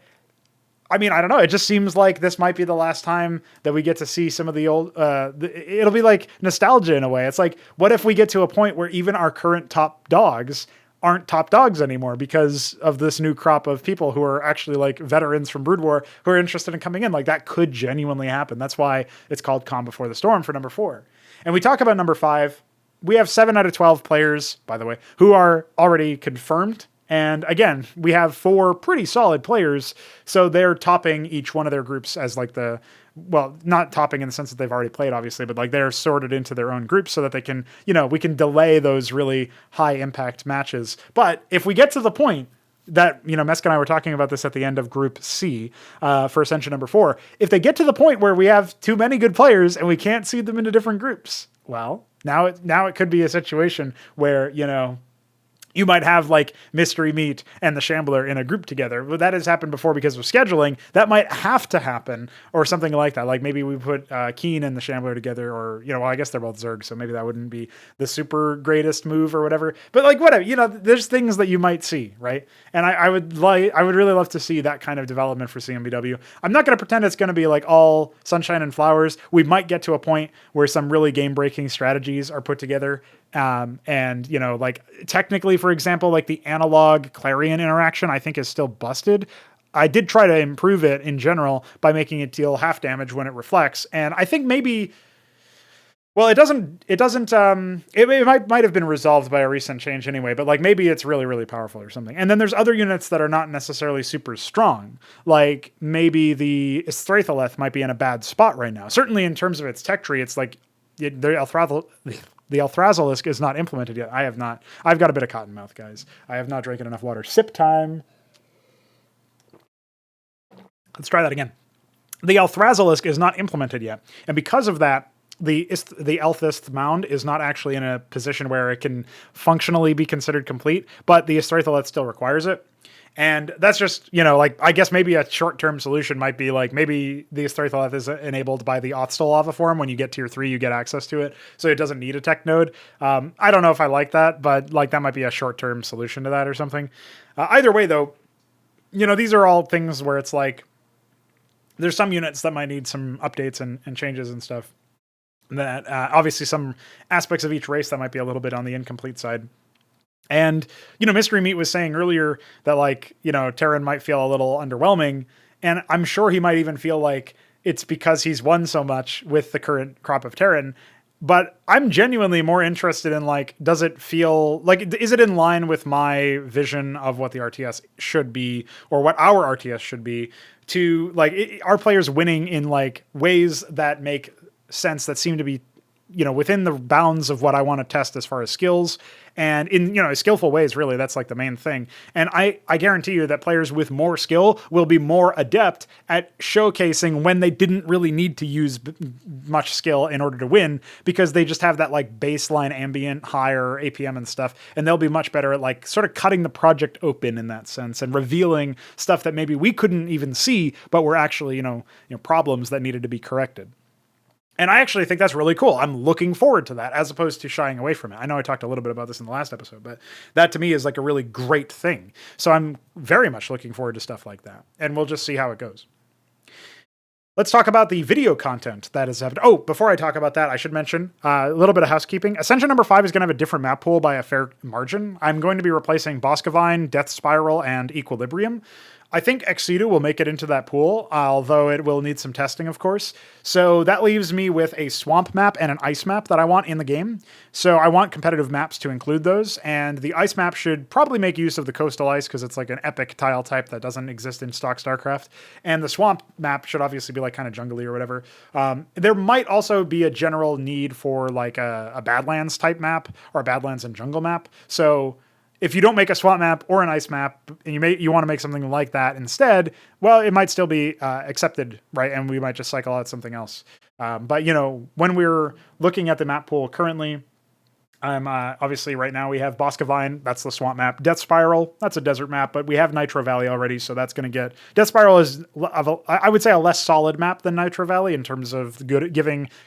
I mean, I don't know. It just seems like this might be the last time that we get to see some of the old, it'll be like nostalgia in a way. It's like, what if we get to a point where even our current top dogs aren't top dogs anymore because of this new crop of people who are actually like veterans from Brood War who are interested in coming in? Like, that could genuinely happen. That's why it's called Calm Before the Storm for number 4. And we talk about number 5. We have 7 out of 12 players, by the way, who are already confirmed. And again, we have 4 pretty solid players. So they're topping each one of their groups as like not topping in the sense that they've already played, obviously, but like they're sorted into their own groups so that they can, we can delay those really high impact matches. But if we get to the point that, Mesk and I were talking about this at the end of Group C for Ascension number 4. If they get to the point where we have too many good players and we can't seed them into different groups, well, now it could be a situation where, you might have like Mystery Meat and the Shambler in a group together. But that has happened before because of scheduling. That might have to happen or something like that. Like maybe we put Keen and the Shambler together, or, I guess they're both Zerg, so maybe that wouldn't be the super greatest move or whatever. But like, whatever, there's things that you might see, right? And I would really love to see that kind of development for CMBW. I'm not going to pretend it's going to be like all sunshine and flowers. We might get to a point where some really game-breaking strategies are put together. And, like technically, for example, like the analog Clarion interaction, I think is still busted. I did try to improve it in general by making it deal half damage when it reflects. And I think maybe, well, it might have been resolved by a recent change anyway, but like maybe it's really, really powerful or something. And then there's other units that are not necessarily super strong. Like maybe the Istratholeth might be in a bad spot right now. Certainly in terms of its tech tree, it's like the ALTHRAZALISK is not implemented yet. I've got a bit of cotton mouth, guys. I have not drinking enough water. Sip time. Let's try that again. The ALTHRAZALISK is not implemented yet. And because of that, the Elthist Mound is not actually in a position where it can functionally be considered complete, but the Istratholeth still requires it. And that's just, like, I guess maybe a short-term solution might be like, maybe the Istratholeth is enabled by the Othstal Lava Form. When you get tier 3, you get access to it. So it doesn't need a tech node. I don't know if I like that, but like that might be a short-term solution to that or something. Either way, though, these are all things where it's like, there's some units that might need some updates and changes and stuff. That obviously some aspects of each race that might be a little bit on the incomplete side. And, Mystery Meat was saying earlier that, like, Terran might feel a little underwhelming. And I'm sure he might even feel like it's because he's won so much with the current crop of Terran. But I'm genuinely more interested in, like, does it feel like, is it in line with my vision of what the RTS should be, or what our RTS should be, to, like, are players winning in, like, ways that make sense, that seem to be within the bounds of what I want to test as far as skills and in, skillful ways, really. That's like the main thing. And I guarantee you that players with more skill will be more adept at showcasing when they didn't really need to use much skill in order to win, because they just have that like baseline ambient higher APM and stuff. And they'll be much better at like sort of cutting the project open in that sense and revealing stuff that maybe we couldn't even see, but were actually, problems that needed to be corrected. And I actually think that's really cool. I'm looking forward to that as opposed to shying away from it. I know I talked a little bit about this in the last episode, but that to me is like a really great thing. So I'm very much looking forward to stuff like that. And we'll just see how it goes. Let's talk about the video content that is happening. Oh, before I talk about that, I should mention a little bit of housekeeping. Ascension number 5 is going to have a different map pool by a fair margin. I'm going to be replacing Boscovine, Death Spiral, and Equilibrium. I think Exidu will make it into that pool, although it will need some testing, of course. So that leaves me with a swamp map and an ice map that I want in the game. So I want competitive maps to include those, and the ice map should probably make use of the coastal ice because it's like an epic tile type that doesn't exist in stock StarCraft. And the swamp map should obviously be like kind of jungly or whatever. There might also be a general need for like a Badlands type map or a Badlands and jungle map. So if you don't make a swamp map or an ice map and you want to make something like that instead, well, it might still be accepted, right? And we might just cycle out something else. But when we're looking at the map pool currently, I'm obviously right now we have Boscovine, that's the swamp map. Death Spiral, that's a desert map, but we have Nitro Valley already, so that's going to get... Death Spiral is, I would say, a less solid map than Nitro Valley in terms of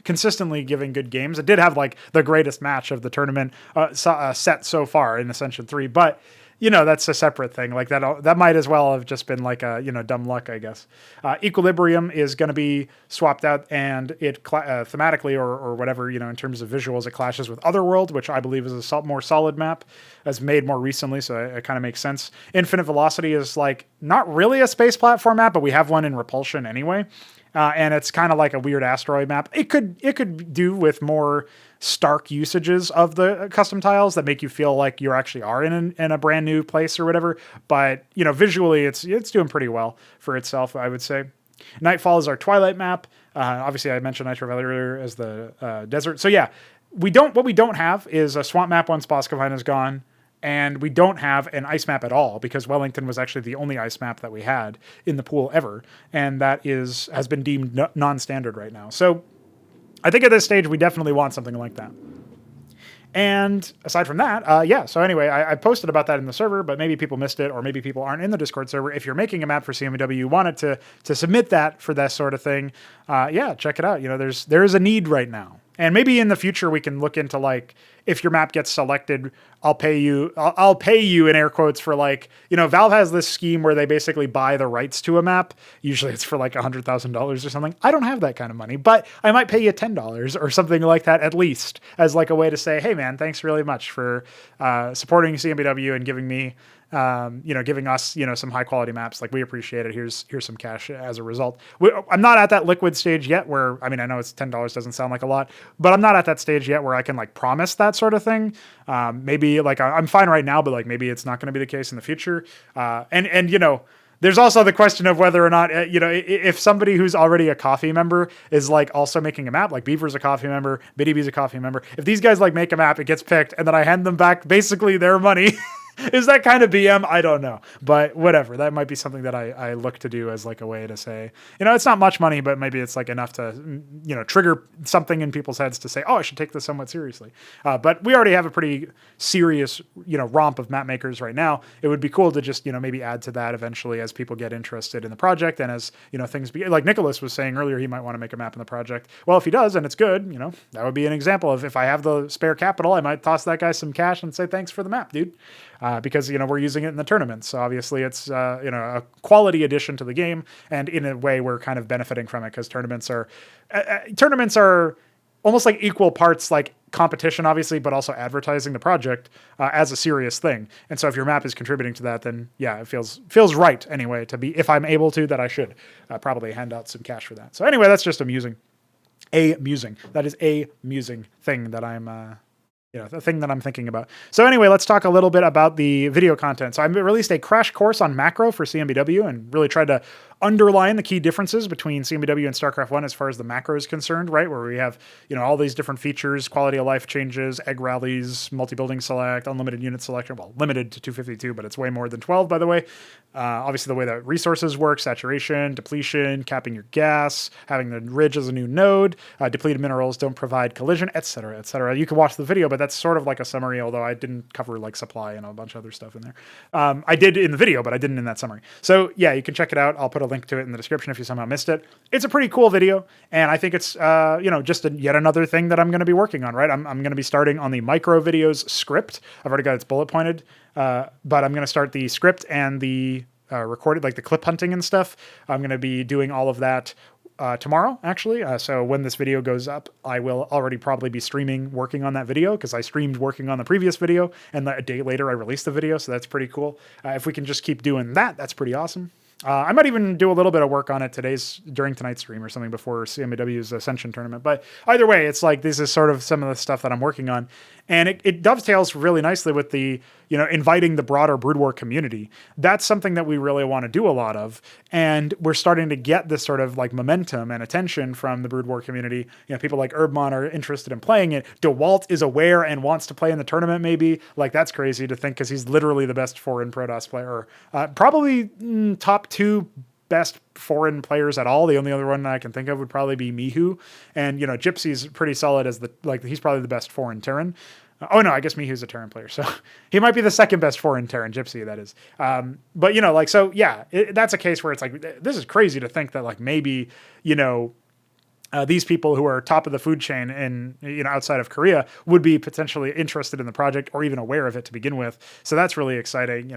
consistently giving good games. It did have like the greatest match of the tournament set so far in Ascension 3, but that's a separate thing. Like that might as well have just been like a, dumb luck, I guess. Equilibrium is going to be swapped out, and it thematically or whatever, in terms of visuals, it clashes with Otherworld, which I believe is a more solid map, as made more recently. So it kind of makes sense. Infinite Velocity is like not really a space platform map, but we have one in Repulsion anyway. And it's kind of like a weird asteroid map. It could do with more stark usages of the custom tiles that make you feel like you actually are in a brand new place or whatever. But, visually it's doing pretty well for itself, I would say. Nightfall is our Twilight map. Obviously I mentioned Nitro Valley earlier as the desert. So yeah, what we don't have is a swamp map once Boscovine is gone. And we don't have an ice map at all because Wellington was actually the only ice map that we had in the pool ever. And that has been deemed non-standard right now. So I think at this stage, we definitely want something like that. And aside from that, so anyway, I posted about that in the server, but maybe people missed it, or maybe people aren't in the Discord server. If you're making a map for CMBW, you wanted to submit that for that sort of thing, check it out. There is a need right now. And maybe in the future we can look into like, if your map gets selected, I'll pay you in air quotes for like, Valve has this scheme where they basically buy the rights to a map. Usually it's for like $100,000 or something. I don't have that kind of money, but I might pay you $10 or something like that at least, as like a way to say, hey man, thanks really much for supporting CMBW and giving me giving us, some high quality maps. Like, we appreciate it. Here's some cash as a result. I'm not at that liquid stage yet where, I know it's $10 doesn't sound like a lot, but I'm not at that stage yet where I can like promise that sort of thing. Maybe like I'm fine right now, but like maybe it's not going to be the case in the future. There's also the question of whether or not, if somebody who's already a coffee member is like also making a map, like Beaver's a coffee member, BDB's a coffee member. If these guys like make a map, it gets picked, and then I hand them back basically their money. Is that kind of BM? I don't know, but whatever. That might be something that I look to do as like a way to say, it's not much money, but maybe it's like enough to, trigger something in people's heads to say, oh, I should take this somewhat seriously. But we already have a pretty serious, romp of map makers right now. It would be cool to just, maybe add to that eventually as people get interested in the project. And as, things like Nicholas was saying earlier, he might want to make a map in the project. Well, if he does, and it's good, that would be an example of, if I have the spare capital, I might toss that guy some cash and say, thanks for the map, dude. Because, we're using it in the tournaments. So obviously it's, a quality addition to the game. And in a way, we're kind of benefiting from it, because tournaments are almost like equal parts, like competition, obviously, but also advertising the project as a serious thing. And so if your map is contributing to that, then yeah, it feels right anyway to be, if I'm able to, that I should probably hand out some cash for that. So anyway, that's just amusing. That is a musing thing that I'm, the thing that I'm thinking about. So anyway, let's talk a little bit about the video content. So I released a crash course on macro for CMBW and really tried to underline the key differences between CMBW and StarCraft 1 as far as the macro is concerned, right? Where we have, all these different features, quality of life changes, egg rallies, multi-building select, unlimited unit selection. Well, limited to 252, but it's way more than 12, by the way. Obviously, the way that resources work, saturation, depletion, capping your gas, having the ridge as a new node, depleted minerals don't provide collision, etc., etc. You can watch the video, but that's sort of like a summary, although I didn't cover like supply and a bunch of other stuff in there. I did in the video, but I didn't in that summary. So yeah, you can check it out. I'll put a link to it in the description if you somehow missed it. It's a pretty cool video, and I think it's just yet another thing that I'm going to be working on, right? I'm going to be starting on the micro videos script. I've already got its bullet pointed, but I'm going to start the script and the recorded, like the clip hunting and stuff. I'm going to be doing all of that tomorrow, actually. So when this video goes up, I will already probably be streaming working on that video, because I streamed working on the previous video, and a day later I released the video, so that's pretty cool. If we can just keep doing that, that's pretty awesome. I might even do a little bit of work on it during tonight's stream or something before CMBW's Ascension tournament. But either way, it's like this is sort of some of the stuff that I'm working on. And it dovetails really nicely with the, inviting the broader Brood War community. That's something that we really want to do a lot of. And we're starting to get this sort of like momentum and attention from the Brood War community. People like Herbmon are interested in playing it. DeWalt is aware and wants to play in the tournament, maybe. Like, that's crazy to think, because he's literally the best foreign Protoss player. Probably top 2 best foreign players at all. The only other one I can think of would probably be Mihu. And, Gypsy's pretty solid as he's probably the best foreign Terran. Oh no, I guess Mihu's a Terran player, so he might be the second best foreign Terran, Gypsy, that is. But so yeah, that's a case where it's like, this is crazy to think that like maybe, these people who are top of the food chain in, outside of Korea would be potentially interested in the project or even aware of it to begin with. So that's really exciting.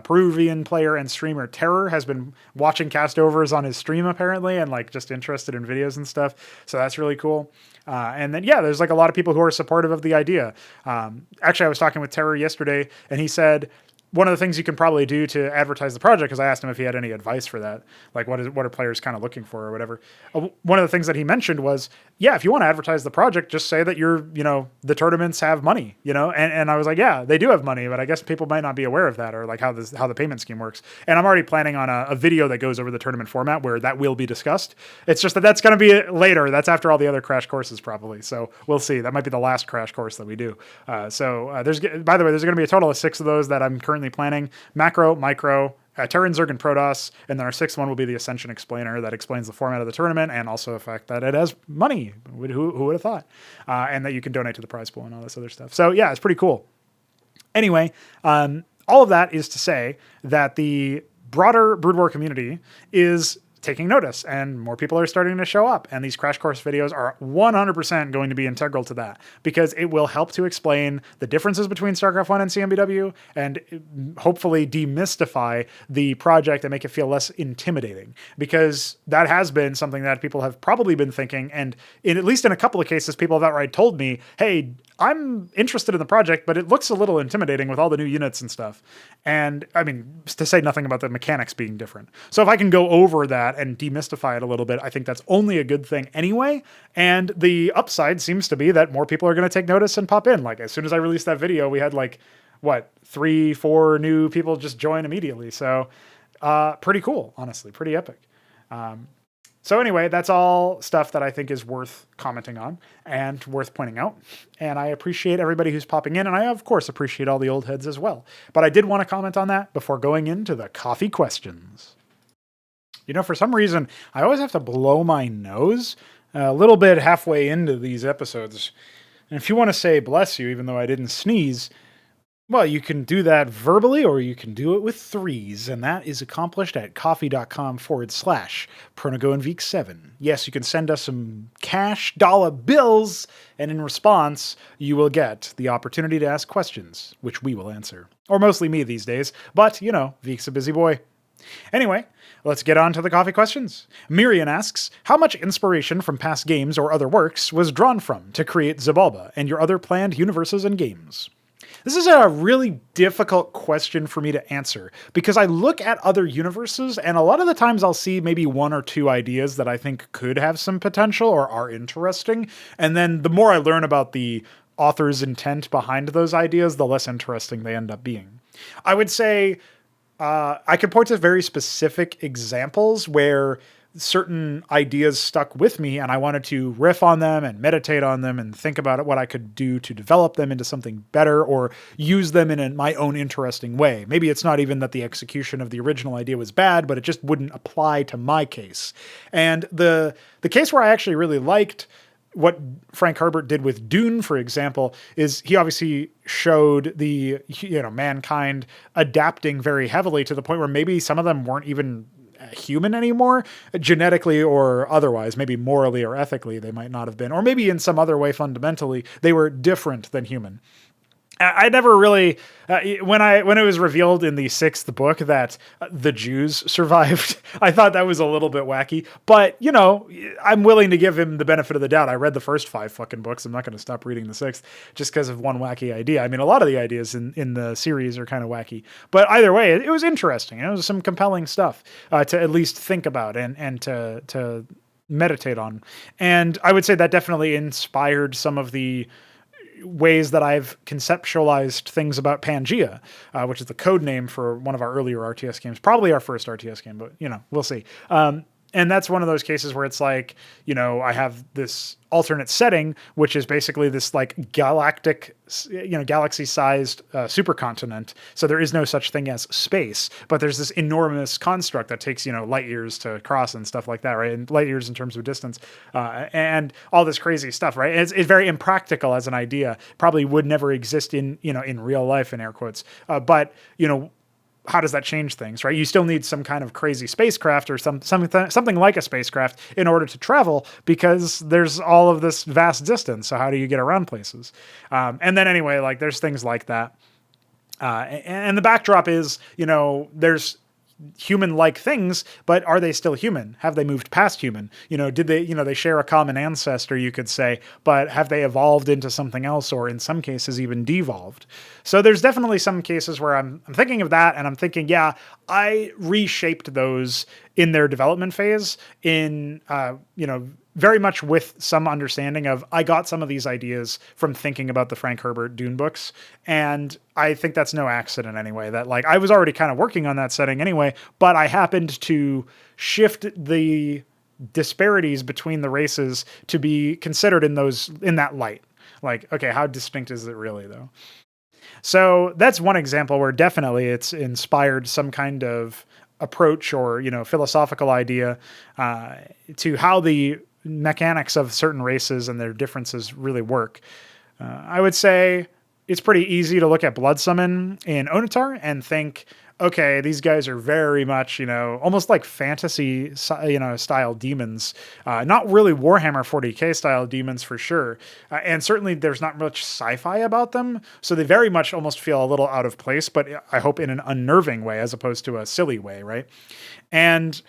Peruvian player and streamer Terror has been watching castovers on his stream apparently, and like just interested in videos and stuff. So that's really cool. And then, yeah, there's like a lot of people who are supportive of the idea. Actually, I was talking with Terror yesterday, and he said, one of the things you can probably do to advertise the project, because I asked him if he had any advice for that, like what are players kind of looking for or whatever. One of the things that he mentioned was, yeah, if you want to advertise the project, just say that the tournaments have money, and I was like, yeah, they do have money, but I guess people might not be aware of that, or like how the payment scheme works. And I'm already planning on a video that goes over the tournament format where that will be discussed. It's just that's going to be later. That's after all the other crash courses probably. So we'll see. That might be the last crash course that we do. By the way, there's going to be a total of 6 of those that I'm currently planning: macro, micro, Terran, Zerg, and Protoss, and then our 6th one will be the Ascension explainer that explains the format of the tournament, and also the fact that it has money. Who would have thought? And that you can donate to the prize pool and all this other stuff. So yeah, it's pretty cool. Anyway, all of that is to say that the broader Brood War community is taking notice, and more people are starting to show up, and these crash course videos are 100% going to be integral to that, because it will help to explain the differences between StarCraft 1 and CMBW, and hopefully demystify the project and make it feel less intimidating, because that has been something that people have probably been thinking, and at least in a couple of cases, people have outright told me, hey, I'm interested in the project, but it looks a little intimidating with all the new units and stuff. And I mean, to say nothing about the mechanics being different. So if I can go over that and demystify it a little bit, I think that's only a good thing anyway. And the upside seems to be that more people are going to take notice and pop in. Like, as soon as I released that video, we had 3-4 new people just join immediately. So pretty cool, honestly, pretty epic. So anyway, that's all stuff that I think is worth commenting on and worth pointing out. And I appreciate everybody who's popping in. And I, of course, appreciate all the old heads as well. But I did want to comment on that before going into the coffee questions. For some reason, I always have to blow my nose a little bit halfway into these episodes. And if you want to say bless you, even though I didn't sneeze, well, you can do that verbally, or you can do it with 3s, and that is accomplished at coffee.com/Pronogoandveek7. Yes, you can send us some cash dollar bills, and in response, you will get the opportunity to ask questions, which we will answer. Or mostly me these days, but, Veek's a busy boy. Anyway, let's get on to the coffee questions. Myrian asks, how much inspiration from past games or other works was drawn from to create Xibalba and your other planned universes and games? This is a really difficult question for me to answer, because I look at other universes and a lot of the times I'll see maybe 1 or 2 ideas that I think could have some potential or are interesting. And then the more I learn about the author's intent behind those ideas, the less interesting they end up being. I would say I could point to very specific examples where certain ideas stuck with me and I wanted to riff on them and meditate on them and think about what I could do to develop them into something better or use them in my own interesting way. Maybe it's not even that the execution of the original idea was bad, but it just wouldn't apply to my case. And the case where I actually really liked what Frank Herbert did with Dune, for example, is he obviously showed the, mankind adapting very heavily to the point where maybe some of them weren't even human anymore, genetically or otherwise, maybe morally or ethically they might not have been, or maybe in some other way fundamentally they were different than human. I never really, when it was revealed in the sixth book that the Jews survived, I thought that was a little bit wacky, but I'm willing to give him the benefit of the doubt. I read the first 5 fucking books. I'm not going to stop reading the sixth just because of one wacky idea. I mean, a lot of the ideas in the series are kind of wacky, but either way, it was interesting. It was some compelling stuff to at least think about and to meditate on. And I would say that definitely inspired some of the ways that I've conceptualized things about Pangea, which is the code name for one of our earlier RTS games, probably our first RTS game, but we'll see. And that's one of those cases where it's like, I have this alternate setting, which is basically this like galactic, galaxy-sized supercontinent. So there is no such thing as space, but there's this enormous construct that takes, light years to cross and stuff like that, right? And light years in terms of distance, and all this crazy stuff, right? And it's very impractical as an idea. Probably would never exist in real life, in air quotes. But how does that change things, right? You still need some kind of crazy spacecraft or something like a spacecraft in order to travel because there's all of this vast distance. So how do you get around places? And then anyway, like there's things like that. And the backdrop is, there's human-like things, but are they still human? Have they moved past human? Did they, they share a common ancestor, you could say, but have they evolved into something else or in some cases even devolved? So there's definitely some cases where I'm thinking of that and I'm thinking, yeah, I reshaped those in their development phase in, very much with some understanding of I got some of these ideas from thinking about the Frank Herbert Dune books. And I think that's no accident anyway, that like I was already kind of working on that setting anyway, but I happened to shift the disparities between the races to be considered in that light. Like, okay, how distinct is it really though? So that's one example where definitely it's inspired some kind of approach or, philosophical idea to how the mechanics of certain races and their differences really work. I would say it's pretty easy to look at Blood Summon in Onatar and think, okay, these guys are very much, almost like fantasy, style demons, not really Warhammer 40K style demons for sure. And certainly there's not much sci-fi about them. So they very much almost feel a little out of place, but I hope in an unnerving way as opposed to a silly way, right? And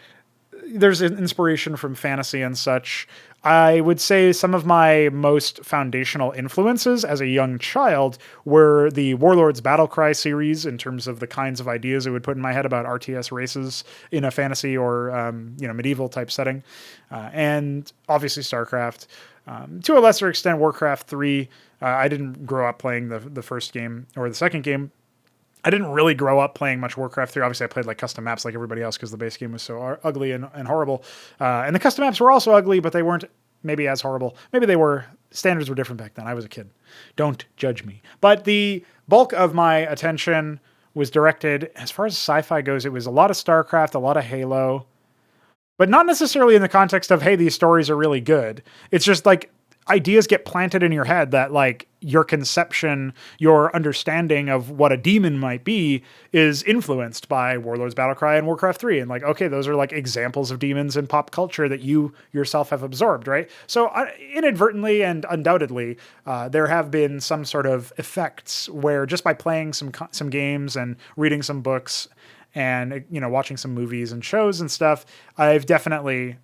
there's an inspiration from fantasy and such. I would say some of my most foundational influences as a young child were the Warlords Battlecry series in terms of the kinds of ideas it would put in my head about RTS races in a fantasy or, medieval type setting. And obviously StarCraft. To a lesser extent, Warcraft 3. I didn't grow up playing the first game or the second game. I didn't really grow up playing much Warcraft 3. Obviously, I played like custom maps like everybody else because the base game was so ugly and horrible. And the custom maps were also ugly, but they weren't maybe as horrible. Maybe they were. Standards were different back then. I was a kid. Don't judge me. But the bulk of my attention was directed, as far as sci-fi goes, it was a lot of StarCraft, a lot of Halo, but not necessarily in the context of, hey, these stories are really good. It's just like ideas get planted in your head that like your conception, your understanding of what a demon might be is influenced by Warlords Battlecry and Warcraft 3. And like, okay, those are like examples of demons in pop culture that you yourself have absorbed, right? So inadvertently and undoubtedly, there have been some sort of effects where just by playing some games and reading some books and, watching some movies and shows and stuff, I've definitely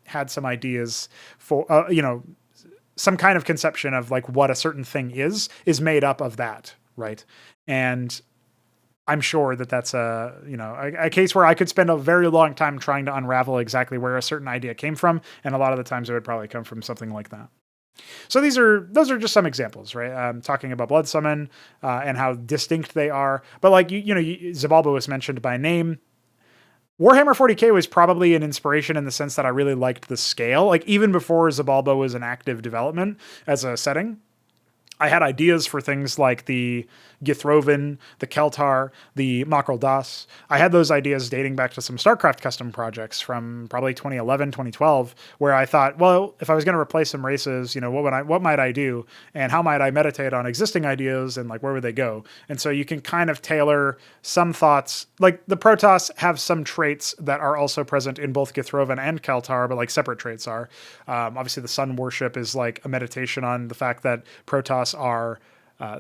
had some ideas for, some kind of conception of like what a certain thing is made up of that, right? And I'm sure that that's a case where I could spend a very long time trying to unravel exactly where a certain idea came from, and a lot of the times it would probably come from something like that. So those are just some examples, right? Talking about Blood Summon and how distinct they are. But like Xibalba was mentioned by name. Warhammer 40k was probably an inspiration in the sense that I really liked the scale. Like even before Xibalba was an active development as a setting, I had ideas for things like the Githrovin, the Keltar, the Makral Das. I had those ideas dating back to some StarCraft custom projects from probably 2011, 2012, where I thought, well, if I was going to replace some races, what might I do? And how might I meditate on existing ideas and like where would they go? And so you can kind of tailor some thoughts. Like the Protoss have some traits that are also present in both Githrovin and Keltar, but like separate traits are. Obviously the sun worship is like a meditation on the fact that Protoss are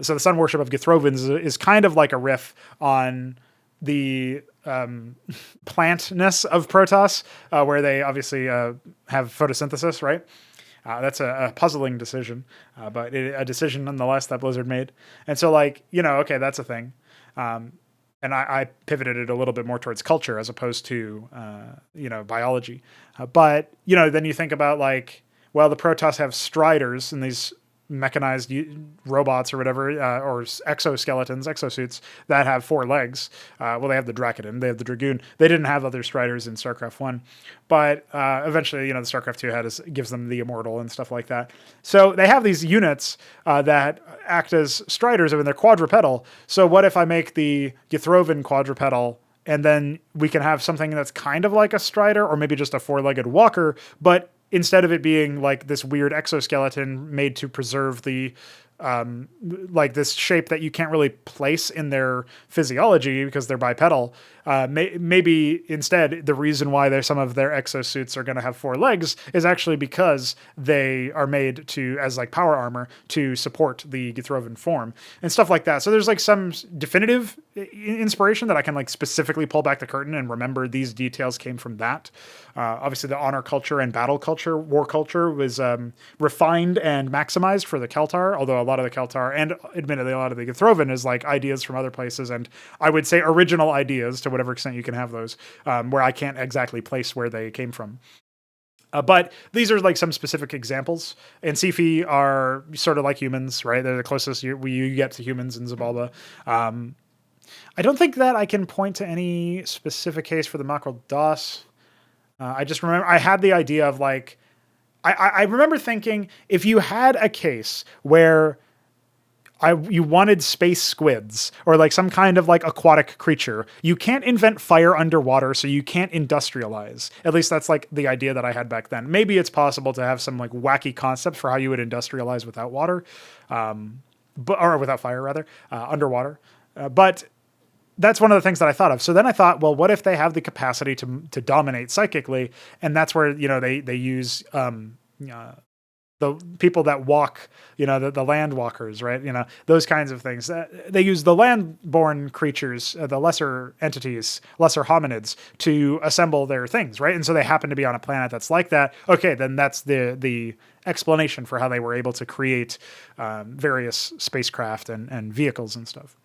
so the sun worship of Githrovin is kind of like a riff on the plantness of Protoss, where they obviously have photosynthesis, right? That's a puzzling decision, but a decision nonetheless that Blizzard made. And so okay, that's a thing. And I pivoted it a little bit more towards culture as opposed to, biology. But then you think about the Protoss have striders and these mechanized robots or whatever, or exoskeletons, exosuits that have 4 legs. They have the Dracoden, they have the Dragoon. They didn't have other striders in StarCraft 1, but eventually, the StarCraft 2 gives them the Immortal and stuff like that. So they have these units that act as striders, and they're quadrupedal. So what if I make the Githrovin quadrupedal, and then we can have something that's kind of like a strider, or maybe just a 4-legged walker, but instead of it being like this weird exoskeleton made to preserve the this shape that you can't really place in their physiology because they're bipedal, maybe instead the reason why some of their exosuits are going to have 4 legs is actually because they are made to as like power armor to support the Githrovin form and stuff like that. So there's like some definitive inspiration that I can like specifically pull back the curtain and remember these details came from that. Obviously the honor culture and battle culture, war culture was refined and maximized for the Keltar, although a lot of the Keltar and admittedly a lot of the Githrovin is like ideas from other places, and I would say original ideas to whatever extent you can have those, where I can't exactly place where they came from. But these are like some specific examples, and Sifi are sort of like humans, right? They're the closest you get to humans in Xibalba. I don't think that I can point to any specific case for the Makral Das. I just remember I had the idea of like, I remember thinking if you had a case where you wanted space squids or like some kind of like aquatic creature, you can't invent fire underwater, so you can't industrialize. At least that's like the idea that I had back then. Maybe it's possible to have some like wacky concept for how you would industrialize without water, or without fire rather, underwater. But that's one of the things that I thought of. So then I thought, well, what if they have the capacity to dominate psychically? And that's where, they use the people that walk, the land walkers, right? Those kinds of things. They use the land-born creatures, the lesser entities, lesser hominids, to assemble their things, right? And so they happen to be on a planet that's like that. Okay, then that's the explanation for how they were able to create various spacecraft and vehicles and stuff.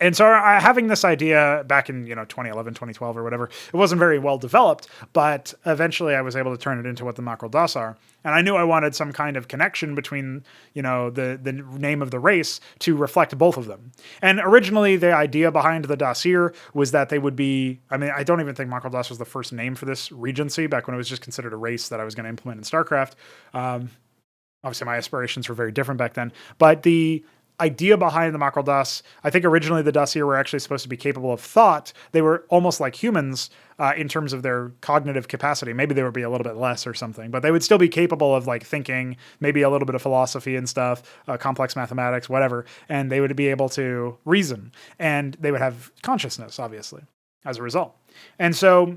And so having this idea back in 2011, 2012 or whatever, it wasn't very well developed, but eventually I was able to turn it into what the Makral Das are. And I knew I wanted some kind of connection between, the name of the race to reflect both of them. And originally the idea behind the Dasir was that they would be, I don't even think Makral Das was the first name for this regency back when it was just considered a race that I was going to implement in StarCraft. Obviously my aspirations were very different back then, but the idea behind the Makral Das, I think originally the Dasir were actually supposed to be capable of thought. They were almost like humans in terms of their cognitive capacity. Maybe they would be a little bit less or something, but they would still be capable of like thinking, maybe a little bit of philosophy and stuff, complex mathematics, whatever. And they would be able to reason, and they would have consciousness, obviously, as a result. And so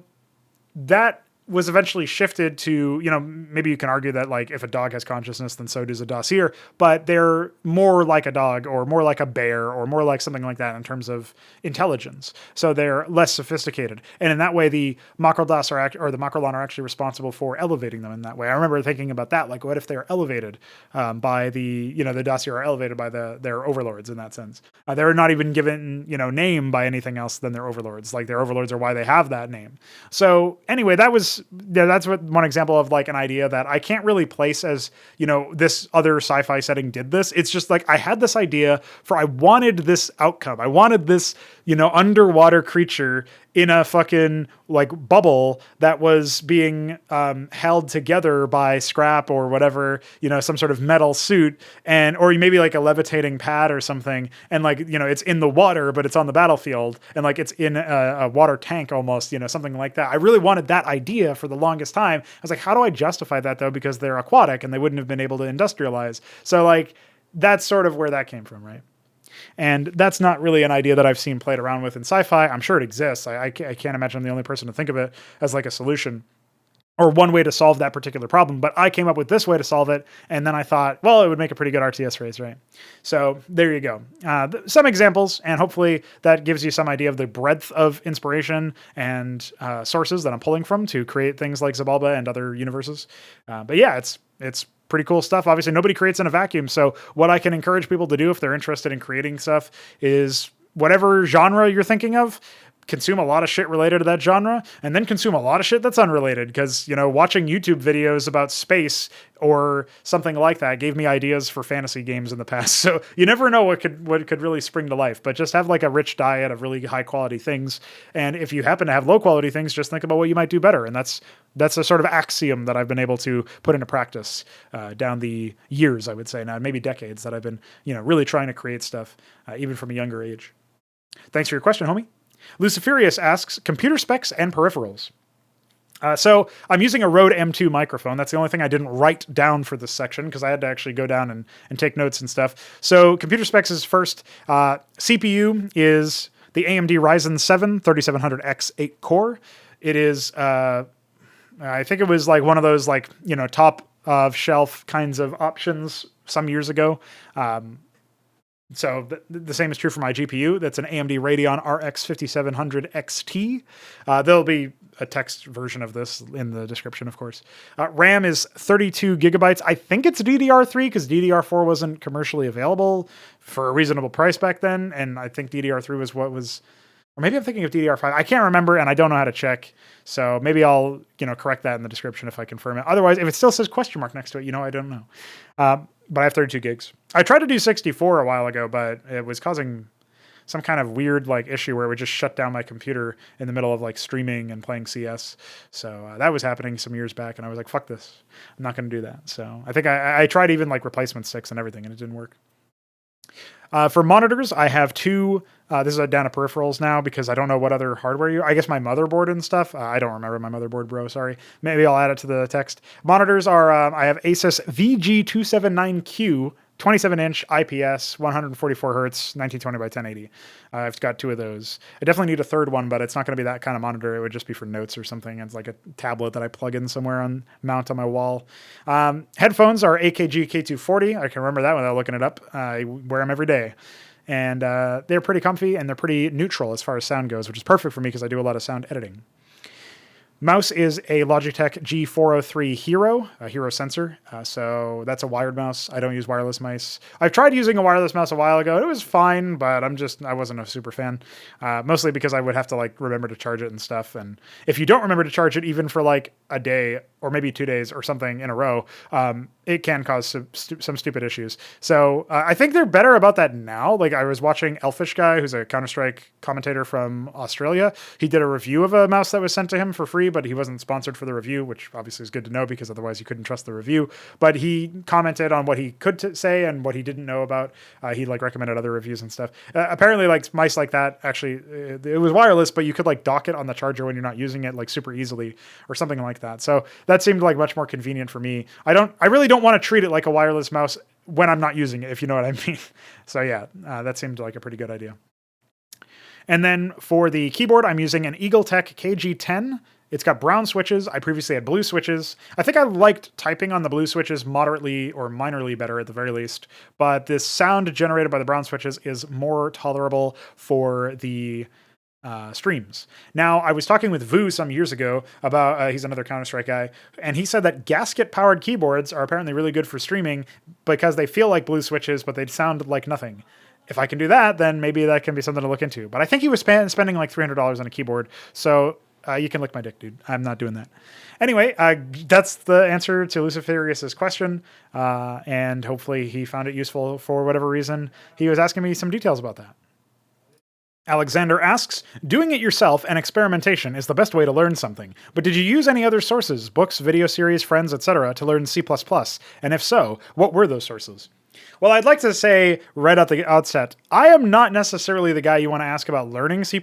that was eventually shifted to, maybe you can argue that like if a dog has consciousness, then so does a Dasir, but they're more like a dog or more like a bear or more like something like that in terms of intelligence. So they're less sophisticated. And in that way, the Makral Das or the Makralon are actually responsible for elevating them in that way. I remember thinking about that, like what if they're elevated by the Dasir are elevated by their overlords in that sense. They're not even given, name by anything else than their overlords. Like their overlords are why they have that name. So anyway, that was that's what one example of like an idea that I can't really place as, you know, this other sci-fi setting did this. It's just like, I had this idea for, I wanted this outcome. I wanted this, you know, underwater creature in a fucking like bubble that was being held together by scrap or whatever, you know, some sort of metal suit, and or maybe like a levitating pad or something, and like, you know, it's in the water but it's on the battlefield, and like it's in a water tank almost, you know, something like that. I really wanted that idea for the longest time. I was like, how do I justify that though, because they're aquatic and they wouldn't have been able to industrialize. So like that's sort of where that came from, right? And that's not really an idea that I've seen played around with in sci-fi. I'm sure it exists. I can't imagine I'm the only person to think of it as like a solution or one way to solve that particular problem. But I came up with this way to solve it. And then I thought, well, it would make a pretty good RTS race, right? So there you go. Some examples, and hopefully that gives you some idea of the breadth of inspiration and sources that I'm pulling from to create things like Xibalba and other universes. But yeah, it's pretty cool stuff. Obviously, nobody creates in a vacuum. So what I can encourage people to do if they're interested in creating stuff is whatever genre you're thinking of, consume a lot of shit related to that genre, and then consume a lot of shit that's unrelated. Because, you know, watching YouTube videos about space or something like that gave me ideas for fantasy games in the past. So you never know what could really spring to life, but just have like a rich diet of really high quality things. And if you happen to have low quality things, just think about what you might do better. And that's a sort of axiom that I've been able to put into practice down the years, I would say now, maybe decades, that I've been, you know, really trying to create stuff, even from a younger age. Thanks for your question, homie. Lucifirius asks, computer specs and peripherals. So I'm using a Rode M2 microphone. That's the only thing I didn't write down for this section because I had to actually go down and take notes and stuff. So computer specs is first. CPU is the AMD Ryzen 7 3700X 8 core. It is, I think it was like one of those like, you know, top of shelf kinds of options some years ago. So the same is true for my GPU. That's an AMD Radeon RX 5700 XT. There'll be a text version of this in the description, of course. RAM is 32 gigabytes. I think it's DDR3 because DDR4 wasn't commercially available for a reasonable price back then. And I think DDR3 was what was, or maybe I'm thinking of DDR5. I can't remember, and I don't know how to check. So maybe I'll, you know, correct that in the description if I confirm it. Otherwise, if it still says question mark next to it, you know, I don't know. But I have 32 gigs. I tried to do 64 a while ago, but it was causing some kind of weird like issue where it would just shut down my computer in the middle of like streaming and playing CS. So that was happening some years back, and I was like, fuck this. I'm not going to do that. So I think I tried even like replacement sticks and everything, and it didn't work. For monitors, I have two. This is down to peripherals now because I don't know what other hardware I guess my motherboard and stuff. I don't remember my motherboard, bro. Sorry. Maybe I'll add it to the text. Monitors are, I have Asus VG279Q, 27-inch IPS, 144 hertz, 1920 by 1080. I've got two of those. I definitely need a third one, but it's not going to be that kind of monitor. It would just be for notes or something. It's like a tablet that I plug in somewhere mount on my wall. Headphones are AKG K240. I can remember that without looking it up. I wear them every day. And they're pretty comfy, and they're pretty neutral as far as sound goes, which is perfect for me because I do a lot of sound editing. Mouse is a Logitech G403 Hero, a Hero sensor. So that's a wired mouse. I don't use wireless mice. I've tried using a wireless mouse a while ago. It was fine, but I wasn't a super fan. Mostly because I would have to like remember to charge it and stuff. And if you don't remember to charge it even for like a day or maybe 2 days or something in a row, it can cause some stupid issues. So I think they're better about that now. Like I was watching Elfish Guy, who's a Counter-Strike commentator from Australia. He did a review of a mouse that was sent to him for free, but he wasn't sponsored for the review, which obviously is good to know because otherwise you couldn't trust the review. But he commented on what he could say and what he didn't know about. He like recommended other reviews and stuff. Apparently like mice like that, actually, it was wireless, but you could like dock it on the charger when you're not using it like super easily or something like that. So that seemed like much more convenient for me. I really don't want to treat it like a wireless mouse when I'm not using it, if you know what I mean. So yeah, that seemed like a pretty good idea. And then for the keyboard, I'm using an EagleTec KG10. It's got brown switches. I previously had blue switches. I think I liked typing on the blue switches moderately or minorly better at the very least, but this sound generated by the brown switches is more tolerable for the streams. Now, I was talking with Vu some years ago about, he's another Counter-Strike guy, and he said that gasket-powered keyboards are apparently really good for streaming because they feel like blue switches, but they sound like nothing. If I can do that, then maybe that can be something to look into. But I think he was spending like $300 on a keyboard, so you can lick my dick, dude. I'm not doing that. Anyway, that's the answer to lucifirius's question. And hopefully he found it useful for whatever reason. He was asking me some details about that. Alexhandr asks, doing it yourself and experimentation is the best way to learn something, but did you use any other sources, books, video series, friends, etc., to learn C++? And if so, what were those sources? Well, I'd like to say right at the outset, I am not necessarily the guy you want to ask about learning C++.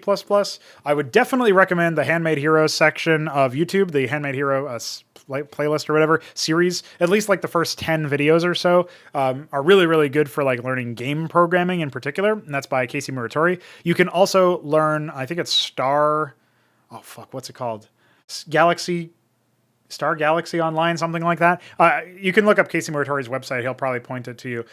I would definitely recommend the Handmade Heroes section of YouTube, the Handmade Hero playlist or whatever series. At least like the first 10 videos or so are really, really good for like learning game programming in particular. And that's by Casey Muratori. You can also learn, I think it's what's it called? Star Galaxy Online, something like that. You can look up Casey Muratori's website. He'll probably point it to you.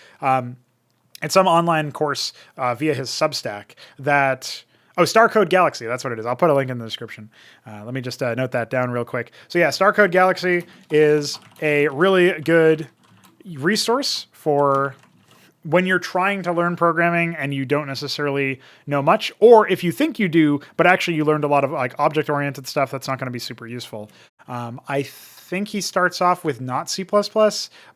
It's some online course via his Substack that... Oh, Star Code Galaxy. That's what it is. I'll put a link in the description. Let me just note that down real quick. So yeah, Star Code Galaxy is a really good resource for when you're trying to learn programming and you don't necessarily know much, or if you think you do, but actually you learned a lot of like object-oriented stuff that's not going to be super useful. I think he starts off with not C++,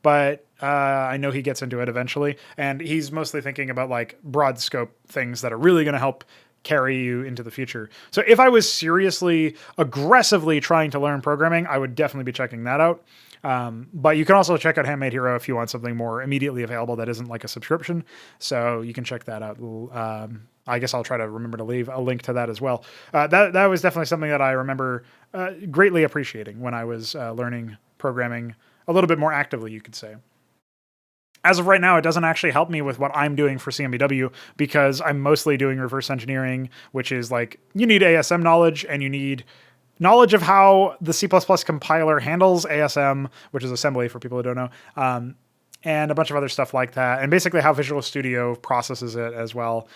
but I know he gets into it eventually, and he's mostly thinking about like broad scope things that are really going to help carry you into the future. So if I was seriously, aggressively trying to learn programming, I would definitely be checking that out. But you can also check out Handmade Hero if you want something more immediately available that isn't like a subscription. So you can check that out. I guess I'll try to remember to leave a link to that as well. That was definitely something that I remember greatly appreciating when I was learning programming a little bit more actively, you could say. As of right now, it doesn't actually help me with what I'm doing for CMBW because I'm mostly doing reverse engineering, which is like you need ASM knowledge and you need knowledge of how the C++ compiler handles ASM, which is assembly for people who don't know, and a bunch of other stuff like that, and basically how Visual Studio processes it as well.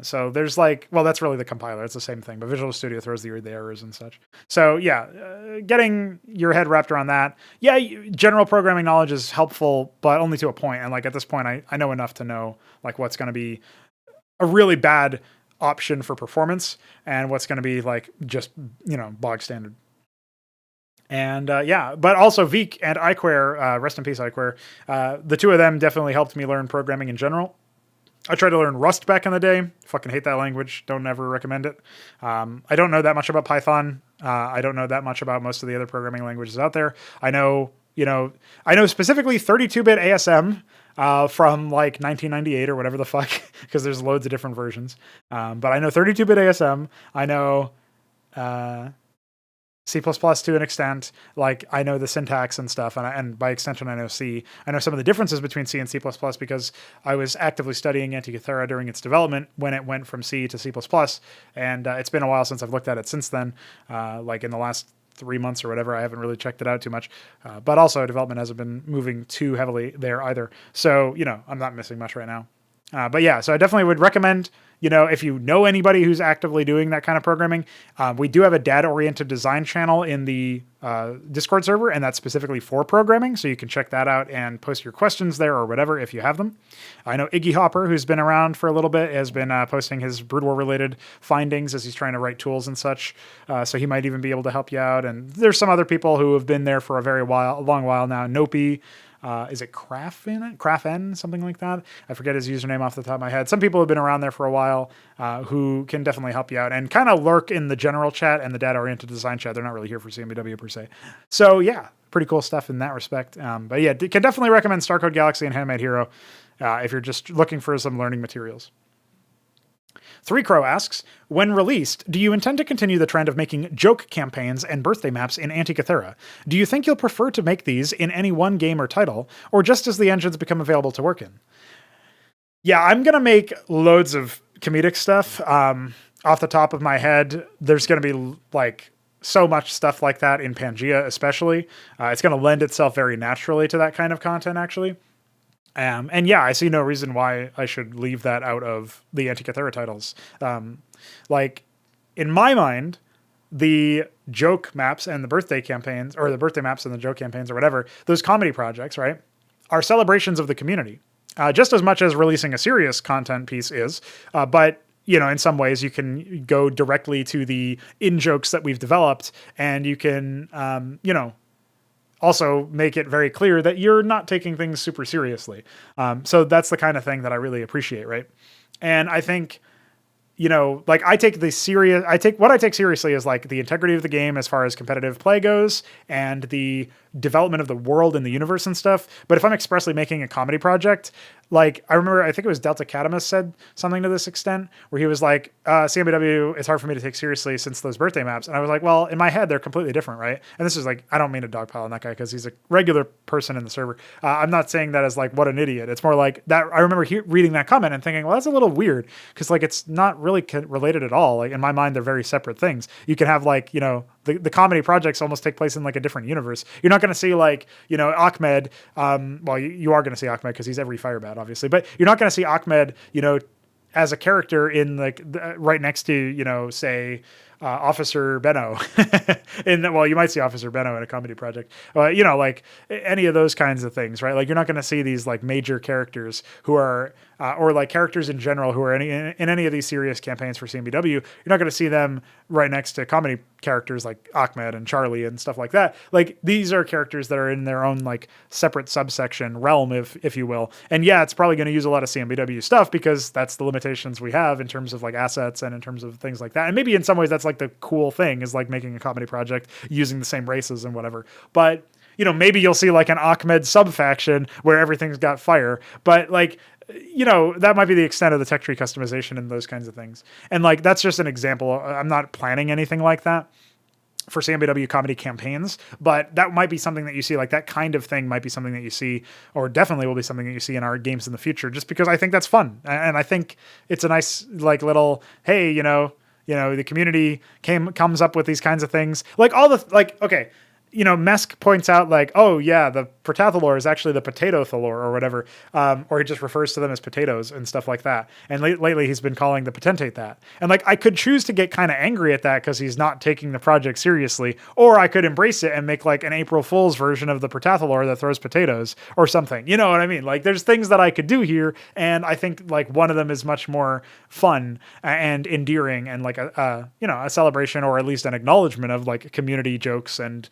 So there's like, well, that's really the compiler. It's the same thing, but Visual Studio throws the errors and such. So yeah, getting your head wrapped around that. Yeah, general programming knowledge is helpful, but only to a point. And like at this point, I know enough to know like what's going to be a really bad option for performance and what's going to be like just, bog standard. And yeah, but also Veek and Iquare, rest in peace, Iquare. The two of them definitely helped me learn programming in general. I tried to learn Rust back in the day. Fucking hate that language. Don't ever recommend it. I don't know that much about Python. I don't know that much about most of the other programming languages out there. I know specifically 32-bit ASM from like 1998 or whatever the fuck, because there's loads of different versions. But I know 32-bit ASM. I know C++ to an extent. Like I know the syntax and stuff, and by extension I know C. I know some of the differences between C and C++ because I was actively studying Antikythera during its development when it went from C to C++, and it's been a while since I've looked at it since then. Like in the last 3 months or whatever, I haven't really checked it out too much. But also development hasn't been moving too heavily there either. So, I'm not missing much right now. But yeah, so I definitely would recommend, if you know anybody who's actively doing that kind of programming, we do have a data-oriented design channel in the Discord server, and that's specifically for programming. So you can check that out and post your questions there or whatever if you have them. I know Iggy Hopper, who's been around for a little bit, has been posting his Brood War related findings as he's trying to write tools and such. So he might even be able to help you out. And there's some other people who have been there for a long while now. Nopi. Is it Crafn, something like that? I forget his username off the top of my head. Some people have been around there for a while who can definitely help you out and kind of lurk in the general chat and the data-oriented design chat. They're not really here for CMBW per se. So yeah, pretty cool stuff in that respect. But yeah, can definitely recommend Star Code Galaxy and Handmade Hero if you're just looking for some learning materials. 3Crow asks, when released, do you intend to continue the trend of making joke campaigns and birthday maps in Antikythera? Do you think you'll prefer to make these in any one game or title, or just as the engines become available to work in? Yeah, I'm going to make loads of comedic stuff. Off the top of my head, there's going to be like so much stuff like that in Pangea especially. It's going to lend itself very naturally to that kind of content, actually. And yeah, I see no reason why I should leave that out of the Antikythera titles. Like, in my mind, the joke maps and the birthday campaigns, or the birthday maps and the joke campaigns or whatever, those comedy projects, right, are celebrations of the community. Just as much as releasing a serious content piece is, but in some ways you can go directly to the in-jokes that we've developed, and you can, also make it very clear that you're not taking things super seriously. So that's the kind of thing that I really appreciate, right? And I think, like what I take seriously is like the integrity of the game as far as competitive play goes and the development of the world and the universe and stuff. But if I'm expressly making a comedy project, like I remember, I think it was Delta Catamus said something to this extent where he was like, CMBW, it's hard for me to take seriously since those birthday maps. And I was like, well, in my head, they're completely different, right? And this is like, I don't mean to dogpile on that guy because he's a regular person in the server. I'm not saying that as like, what an idiot. It's more like that. I remember reading that comment and thinking, well, that's a little weird because like, it's not really related at all. Like in my mind, they're very separate things. You can have like, the comedy projects almost take place in like a different universe. You're not going to see like, Ackmed. Well, you are going to see Ackmed because he's every Firebat, obviously, but you're not going to see Ackmed, as a character in like right next to, say, Officer Benno. Well, you might see Officer Benno in a comedy project, like any of those kinds of things, right? Like you're not going to see these like major characters who are, or like characters in general who are in any of these serious campaigns for CMBW. You're not going to see them right next to comedy characters like Ackmed and Charlie and stuff like that. Like these are characters that are in their own like separate subsection realm, if you will. And yeah, it's probably going to use a lot of CMBW stuff because that's the limitations we have in terms of like assets and in terms of things like that. And maybe in some ways that's like the cool thing is like making a comedy project using the same races and whatever. But maybe you'll see like an Ackmed sub-faction where everything's got fire. But like, that might be the extent of the tech tree customization and those kinds of things. And like, that's just an example. I'm not planning anything like that for CMBW comedy campaigns, but that might be something that you see, like that kind of thing might be something that you see, or definitely will be something that you see in our games in the future, just because I think that's fun. And I think it's a nice, like little, hey, the community comes up with these kinds of things. Like all the, like, okay, Mesk points out like, oh yeah, the Pr0totype is actually the Pr0totype or whatever. Or he just refers to them as potatoes and stuff like that. And lately he's been calling the potentate that. And like, I could choose to get kind of angry at that because he's not taking the project seriously, or I could embrace it and make like an April Fool's version of the Pr0totype that throws potatoes or something. You know what I mean? Like there's things that I could do here. And I think like one of them is much more fun and endearing and like a celebration or at least an acknowledgement of like community jokes and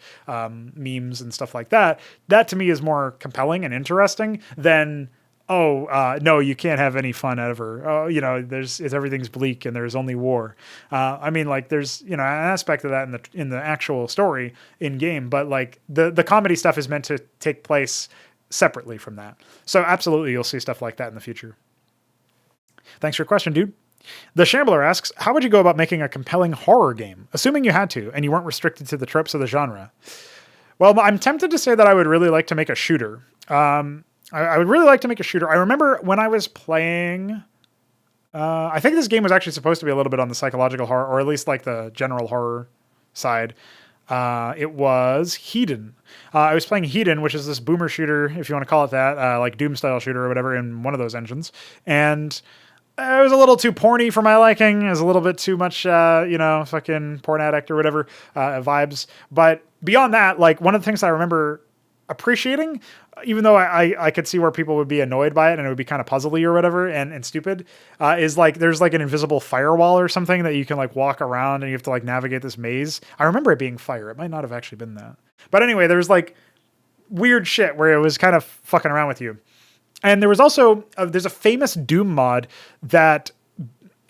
memes and stuff like that. That to me is more compelling and interesting than, no, you can't have any fun ever. Oh, everything's bleak and there's only war. I mean, like there's, an aspect of that in the actual story in game, but like the comedy stuff is meant to take place separately from that. So absolutely, you'll see stuff like that in the future. Thanks for your question, dude. The Shambler asks, how would you go about making a compelling horror game, assuming you had to, and you weren't restricted to the tropes of the genre? Well, I'm tempted to say that I would really like to make a shooter. I would really like to make a shooter. I remember when I was playing, I think this game was actually supposed to be a little bit on the psychological horror, or at least like the general horror side. It was Hedon. I was playing Hedon, which is this boomer shooter, if you want to call it that, like Doom style shooter or whatever in one of those engines. And it was a little too porny for my liking. It was a little bit too much, fucking porn addict or whatever vibes. But beyond that, like one of the things I remember appreciating, even though I could see where people would be annoyed by it and it would be kind of puzzly or whatever and stupid, is like there's like an invisible firewall or something that you can like walk around and you have to like navigate this maze. I remember it being fire. It might not have actually been that. But anyway, there's like weird shit where it was kind of fucking around with you. And there was also, there's a famous Doom mod that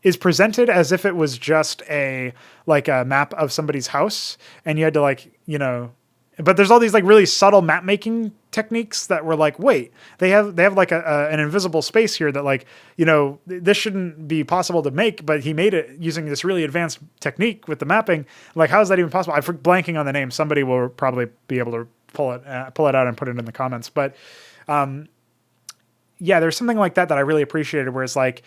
is presented as if it was just a map of somebody's house. And you had to like, but there's all these like really subtle map making techniques that were like, wait, they have like an invisible space here that like, this shouldn't be possible to make, but he made it using this really advanced technique with the mapping. Like, how is that even possible? I'm blanking on the name. Somebody will probably be able to pull it out and put it in the comments. But, yeah, there's something like that I really appreciated where it's like,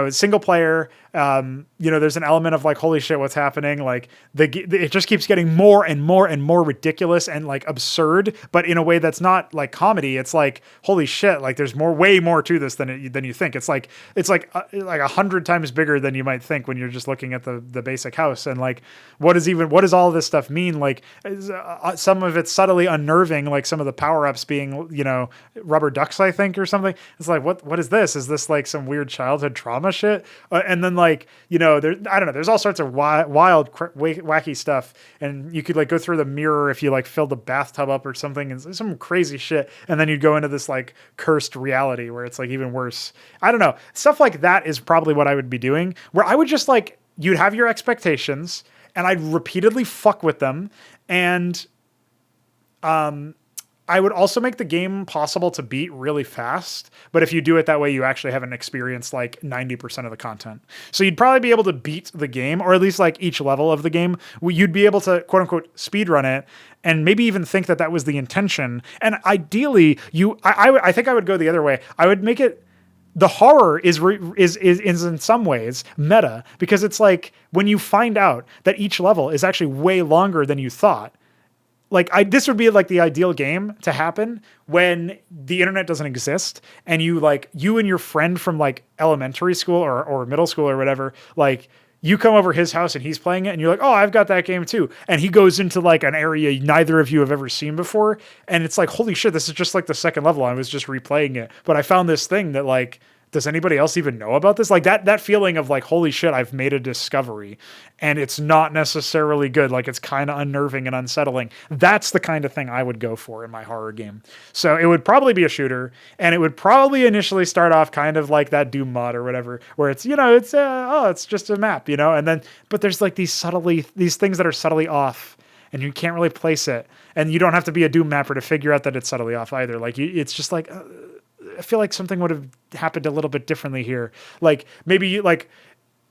single player, there's an element of like, holy shit, what's happening? Like it just keeps getting more and more and more ridiculous and like absurd, but in a way that's not like comedy. It's like, holy shit. Like there's way more to this than you think. It's like 100 times bigger than you might think when you're just looking at the basic house. And like, what does all this stuff mean? Like some of it's subtly unnerving, like some of the power-ups being, rubber ducks, I think, or something. It's like, what is this? Is this like some weird childhood trauma shit? And then like, I don't know, there's all sorts of wild, wacky stuff. And you could like go through the mirror if you like filled the bathtub up or something, and some crazy shit. And then you'd go into this like cursed reality where it's like even worse. I don't know. Stuff like that is probably what I would be doing, where I would just like, you'd have your expectations and I'd repeatedly fuck with them. And, I would also make the game possible to beat really fast. But if you do it that way, you actually haven't experienced like 90% of the content. So you'd probably be able to beat the game, or at least like each level of the game. You'd be able to quote unquote speed run it, and maybe even think that was the intention. And ideally, I think I would go the other way. I would make it, the horror is in some ways meta, because it's like when you find out that each level is actually way longer than you thought. Like this would be like the ideal game to happen when the internet doesn't exist, and you and your friend from like elementary school or middle school or whatever, like you come over his house and he's playing it and you're like, oh, I've got that game too. And he goes into like an area neither of you have ever seen before. And it's like, holy shit, this is just like the second level. I was just replaying it, but I found this thing that like, does anybody else even know about this? Like that feeling of like, holy shit, I've made a discovery, and it's not necessarily good. Like it's kind of unnerving and unsettling. That's the kind of thing I would go for in my horror game. So it would probably be a shooter, and it would probably initially start off kind of like that Doom mod or whatever, where it's, it's just a map, and then, but there's like these things that are subtly off, and you can't really place it, and you don't have to be a Doom mapper to figure out that it's subtly off either. Like it's just like, I feel like something would have happened a little bit differently here. Like maybe like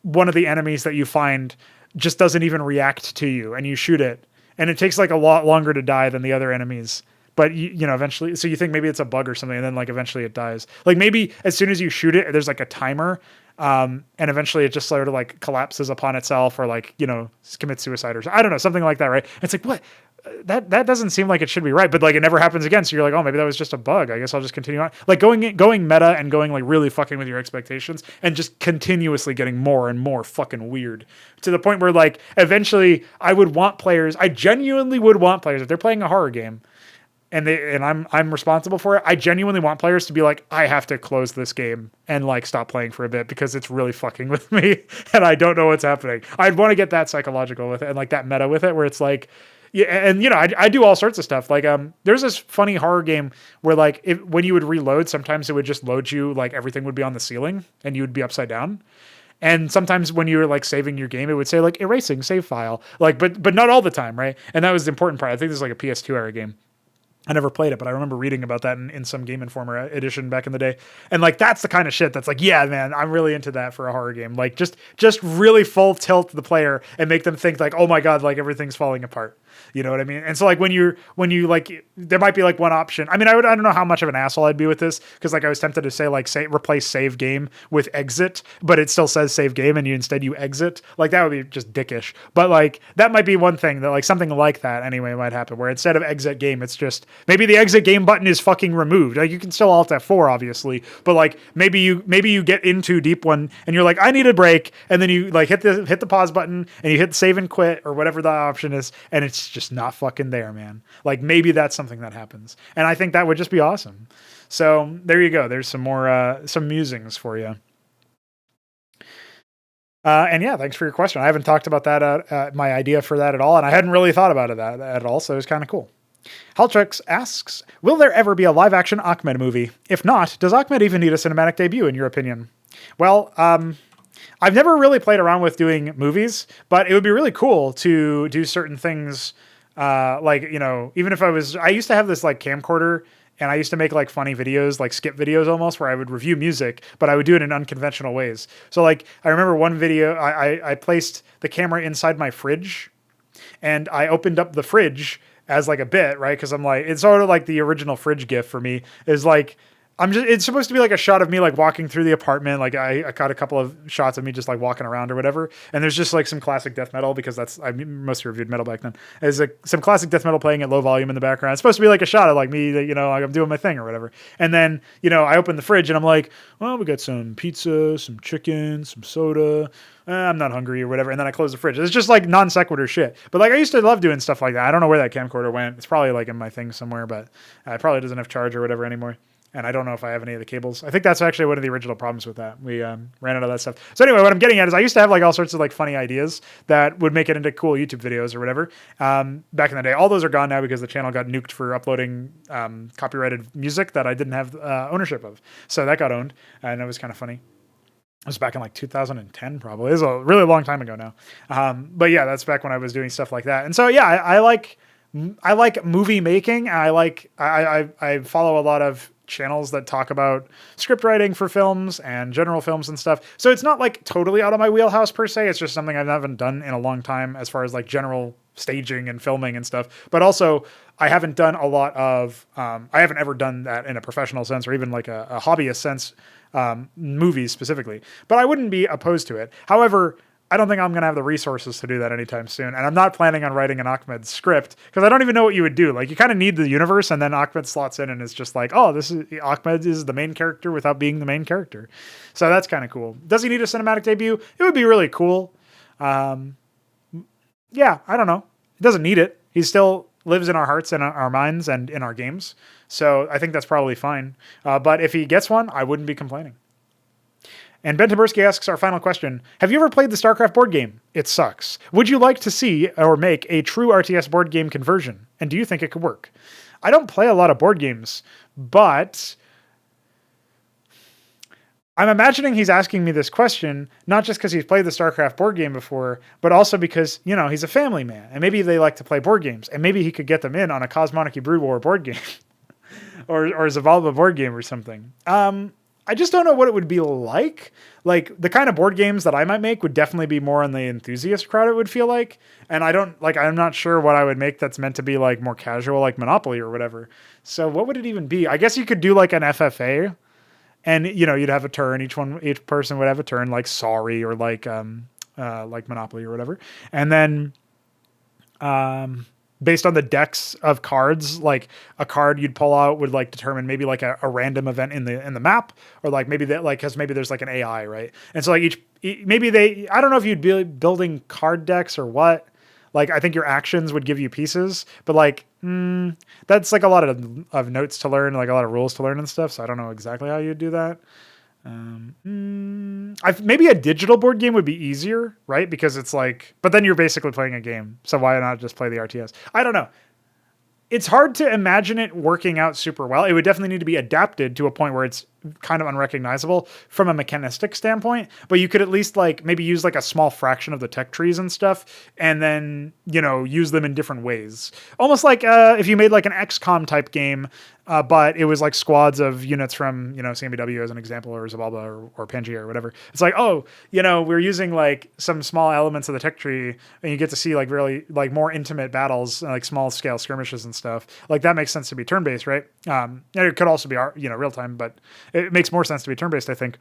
one of the enemies that you find just doesn't even react to you, and you shoot it, and it takes like a lot longer to die than the other enemies. But eventually, so you think maybe it's a bug or something, and then like eventually it dies. Like maybe as soon as you shoot it, there's like a timer, and eventually it just sort of like collapses upon itself, or like, commits suicide, or I don't know, something like that, right? It's like, what? That doesn't seem like it should be right, but like it never happens again. So you're like, oh, maybe that was just a bug. I guess I'll just continue on. Like going meta and going like really fucking with your expectations, and just continuously getting more and more fucking weird, to the point where like eventually I genuinely would want players, if they're playing a horror game and I'm responsible for it, I genuinely want players to be like, I have to close this game and like stop playing for a bit because it's really fucking with me and I don't know what's happening. I'd want to get that psychological with it and like that meta with it, where it's like, yeah, and I do all sorts of stuff. Like there's this funny horror game where like when you would reload, sometimes it would just load you like everything would be on the ceiling and you would be upside down. And sometimes when you were like saving your game, it would say like erasing save file. Like, but not all the time, right? And that was the important part. I think this is like a PS2 era game. I never played it, but I remember reading about that in some Game Informer edition back in the day. And like, that's the kind of shit that's like, yeah, man, I'm really into that for a horror game. Like just really full tilt the player and make them think like, oh my God, like everything's falling apart. You know what I mean? And so like when you like, there might be like one option. I mean, I don't know how much of an asshole I'd be with this, because like I was tempted to say like, replace save game with exit, but it still says save game and you exit. Like that would be just dickish. But like that might be one thing that like something like that anyway might happen, where instead of exit game, it's just maybe the exit game button is fucking removed. Like you can still Alt F4 obviously, but like maybe you get into deep one and you're like, I need a break, and then you like hit the pause button and you hit save and quit or whatever the option is, and it's just not fucking there, man. Like maybe that's something that happens, and I think that would just be awesome. So there you go. There's some more some musings for you. And yeah, thanks for your question. I haven't talked about that my idea for that at all, and I hadn't really thought about it at all, so it was kind of cool. HelltRYKS asks, will there ever be a live-action Ackmed movie? If not, does Ackmed even need a cinematic debut, in your opinion? Well, I've never really played around with doing movies, but it would be really cool to do certain things. Like, even if I used to have this like camcorder, and I used to make like funny videos, like skip videos almost, where I would review music, but I would do it in unconventional ways. So like, I remember one video, I placed the camera inside my fridge, and I opened up the fridge as like a bit, right? Because I'm like, it's sort of like the original fridge gif for me is like, it's supposed to be like a shot of me like walking through the apartment. Like I got a couple of shots of me just like walking around or whatever. And there's just like some classic death metal, because I mostly reviewed metal back then. There's like some classic death metal playing at low volume in the background. It's supposed to be like a shot of like me that, like I'm doing my thing or whatever. And then, I open the fridge and I'm like, well, we got some pizza, some chicken, some soda. I'm not hungry or whatever. And then I close the fridge. It's just like non sequitur shit. But like I used to love doing stuff like that. I don't know where that camcorder went. It's probably like in my thing somewhere, but it probably doesn't have charge or whatever anymore. And I don't know if I have any of the cables. I think that's actually one of the original problems with that. We ran out of that stuff. So anyway, what I'm getting at is I used to have like all sorts of like funny ideas that would make it into cool YouTube videos or whatever back in the day. All those are gone now because the channel got nuked for uploading copyrighted music that I didn't have ownership of. So that got owned, and it was kind of funny. It was back in like 2010, probably. It was a really long time ago now. But yeah, that's back when I was doing stuff like that. And so yeah, I like movie making. I follow a lot of channels that talk about script writing for films and general films and stuff. So it's not like totally out of my wheelhouse per se. It's just something I haven't done in a long time as far as like general staging and filming and stuff. But also I haven't done a lot of, I haven't ever done that in a professional sense or even like a hobbyist sense, movies specifically, but I wouldn't be opposed to it. However, I don't think I'm going to have the resources to do that anytime soon. And I'm not planning on writing an Ackmed script because I don't even know what you would do. Like you kind of need the universe and then Ackmed slots in and is just like, oh, Ackmed is the main character without being the main character. So that's kind of cool. Does he need a cinematic debut? It would be really cool. Yeah, I don't know. He doesn't need it. He still lives in our hearts and our minds and in our games. So I think that's probably fine. But if he gets one, I wouldn't be complaining. And Ben Taberski asks our final question. Have you ever played the StarCraft board game? It sucks. Would you like to see or make a true RTS board game conversion? And do you think it could work? I don't play a lot of board games, but I'm imagining he's asking me this question, not just because he's played the StarCraft board game before, but also because, you know, he's a family man and maybe they like to play board games and maybe he could get them in on a Cosmonic Brood War board game or Xibalba board game or something. I just don't know what it would be like. Like the kind of board games that I might make would definitely be more on the enthusiast crowd, it would feel like. And I'm not sure what I would make that's meant to be like more casual, like Monopoly or whatever. So what would it even be? I guess you could do like an FFA and, you know, you'd have a turn. Each person would have a turn like Sorry or like Monopoly or whatever. And then, based on the decks of cards, like a card you'd pull out would like determine maybe like a random event in the map, or like maybe that like because maybe there's like an AI, right? And so like I don't know if you'd be building card decks or what. Like I think your actions would give you pieces, but like that's like a lot of notes to learn, like a lot of rules to learn and stuff. So I don't know exactly how you'd do that. Maybe a digital board game would be easier, right? Because it's like, but then you're basically playing a game. So why not just play the RTS? I don't know. It's hard to imagine it working out super well. It would definitely need to be adapted to a point where it's kind of unrecognizable from a mechanistic standpoint, but you could at least like maybe use like a small fraction of the tech trees and stuff and then, you know, use them in different ways. Almost like if you made like an XCOM type game, but it was like squads of units from, you know, CMBW as an example, or Xibalba or Pangea or whatever. It's like, oh, you know, we're using like some small elements of the tech tree and you get to see like really like more intimate battles, like small scale skirmishes and stuff. Like that makes sense to be turn-based, right? It could also be, you know, real time, but it makes more sense to be turn-based, I think.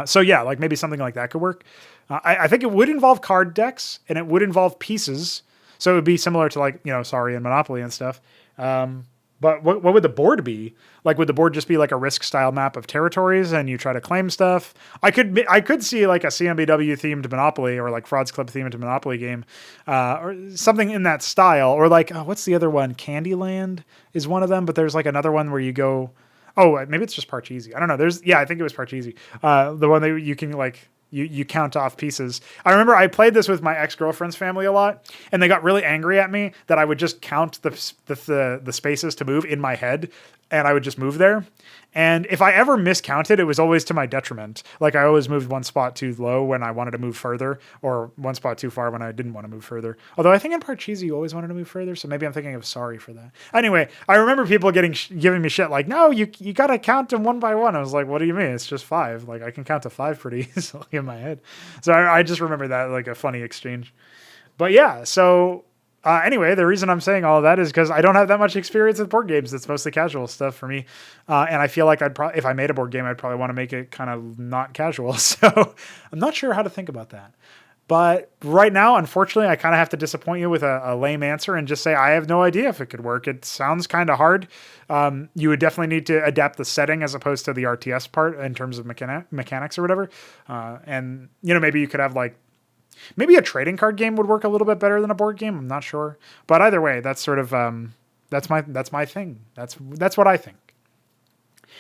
So yeah, like maybe something like that could work. I think it would involve card decks and it would involve pieces. So it would be similar to like, you know, Sorry and Monopoly and stuff. But what would the board be? Like, would the board just be like a Risk style map of territories and you try to claim stuff? I could see like a CMBW themed Monopoly or like Frauds Club themed Monopoly game, or something in that style. Or like, what's the other one? Candyland is one of them, but there's like another one where you go, oh, maybe it's just Parcheesi. I don't know. I think it was Parcheesi. The one that you can like, you count off pieces. I remember I played this with my ex-girlfriend's family a lot, and they got really angry at me that I would just count the spaces to move in my head, and I would just move there. And if I ever miscounted, it was always to my detriment. Like I always moved one spot too low when I wanted to move further, or one spot too far when I didn't want to move further. Although I think in Parcheesi you always wanted to move further, so maybe I'm thinking of Sorry for that. Anyway, I remember people giving me shit like, no, you got to count them one by one. I was like, what do you mean? It's just 5. Like I can count to 5 pretty easily in my head. So I just remember that like a funny exchange. But yeah, so anyway, the reason I'm saying all of that is because I don't have that much experience with board games. It's mostly casual stuff for me. And I feel like if I made a board game, I'd probably want to make it kind of not casual. So I'm not sure how to think about that. But right now, unfortunately, I kind of have to disappoint you with a lame answer and just say I have no idea if it could work. It sounds kind of hard. You would definitely need to adapt the setting as opposed to the RTS part in terms of mechanics or whatever. And, you know, maybe you could have like, maybe a trading card game would work a little bit better than a board game. I'm not sure. But either way, that's sort of, that's my thing. That's what I think.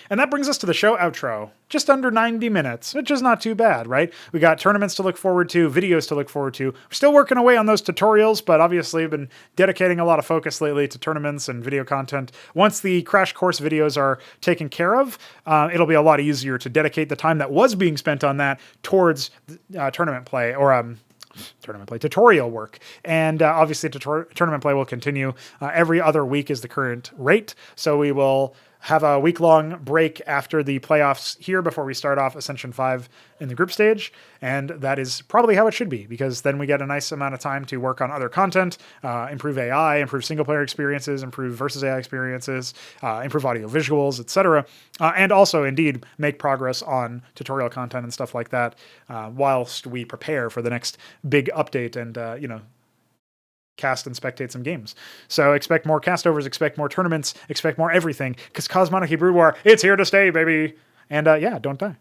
And that brings us to the show outro. Just under 90 minutes, which is not too bad, right? We got tournaments to look forward to, videos to look forward to. We're still working away on those tutorials, but obviously I've been dedicating a lot of focus lately to tournaments and video content. Once the crash course videos are taken care of, it'll be a lot easier to dedicate the time that was being spent on that towards tournament play or tutorial work. And obviously tournament play will continue. Every other week is the current rate. So we will have a week-long break after the playoffs here before we start off Ascension 5 in the group stage. And that is probably how it should be, because then we get a nice amount of time to work on other content, improve AI, improve single-player experiences, improve versus AI experiences, improve audio visuals, etc. And also, indeed, make progress on tutorial content and stuff like that whilst we prepare for the next big update and, cast and spectate some games. So expect more castovers, expect more tournaments, expect more everything, because Cosmonic Brood War, it's here to stay, baby. And yeah, don't die.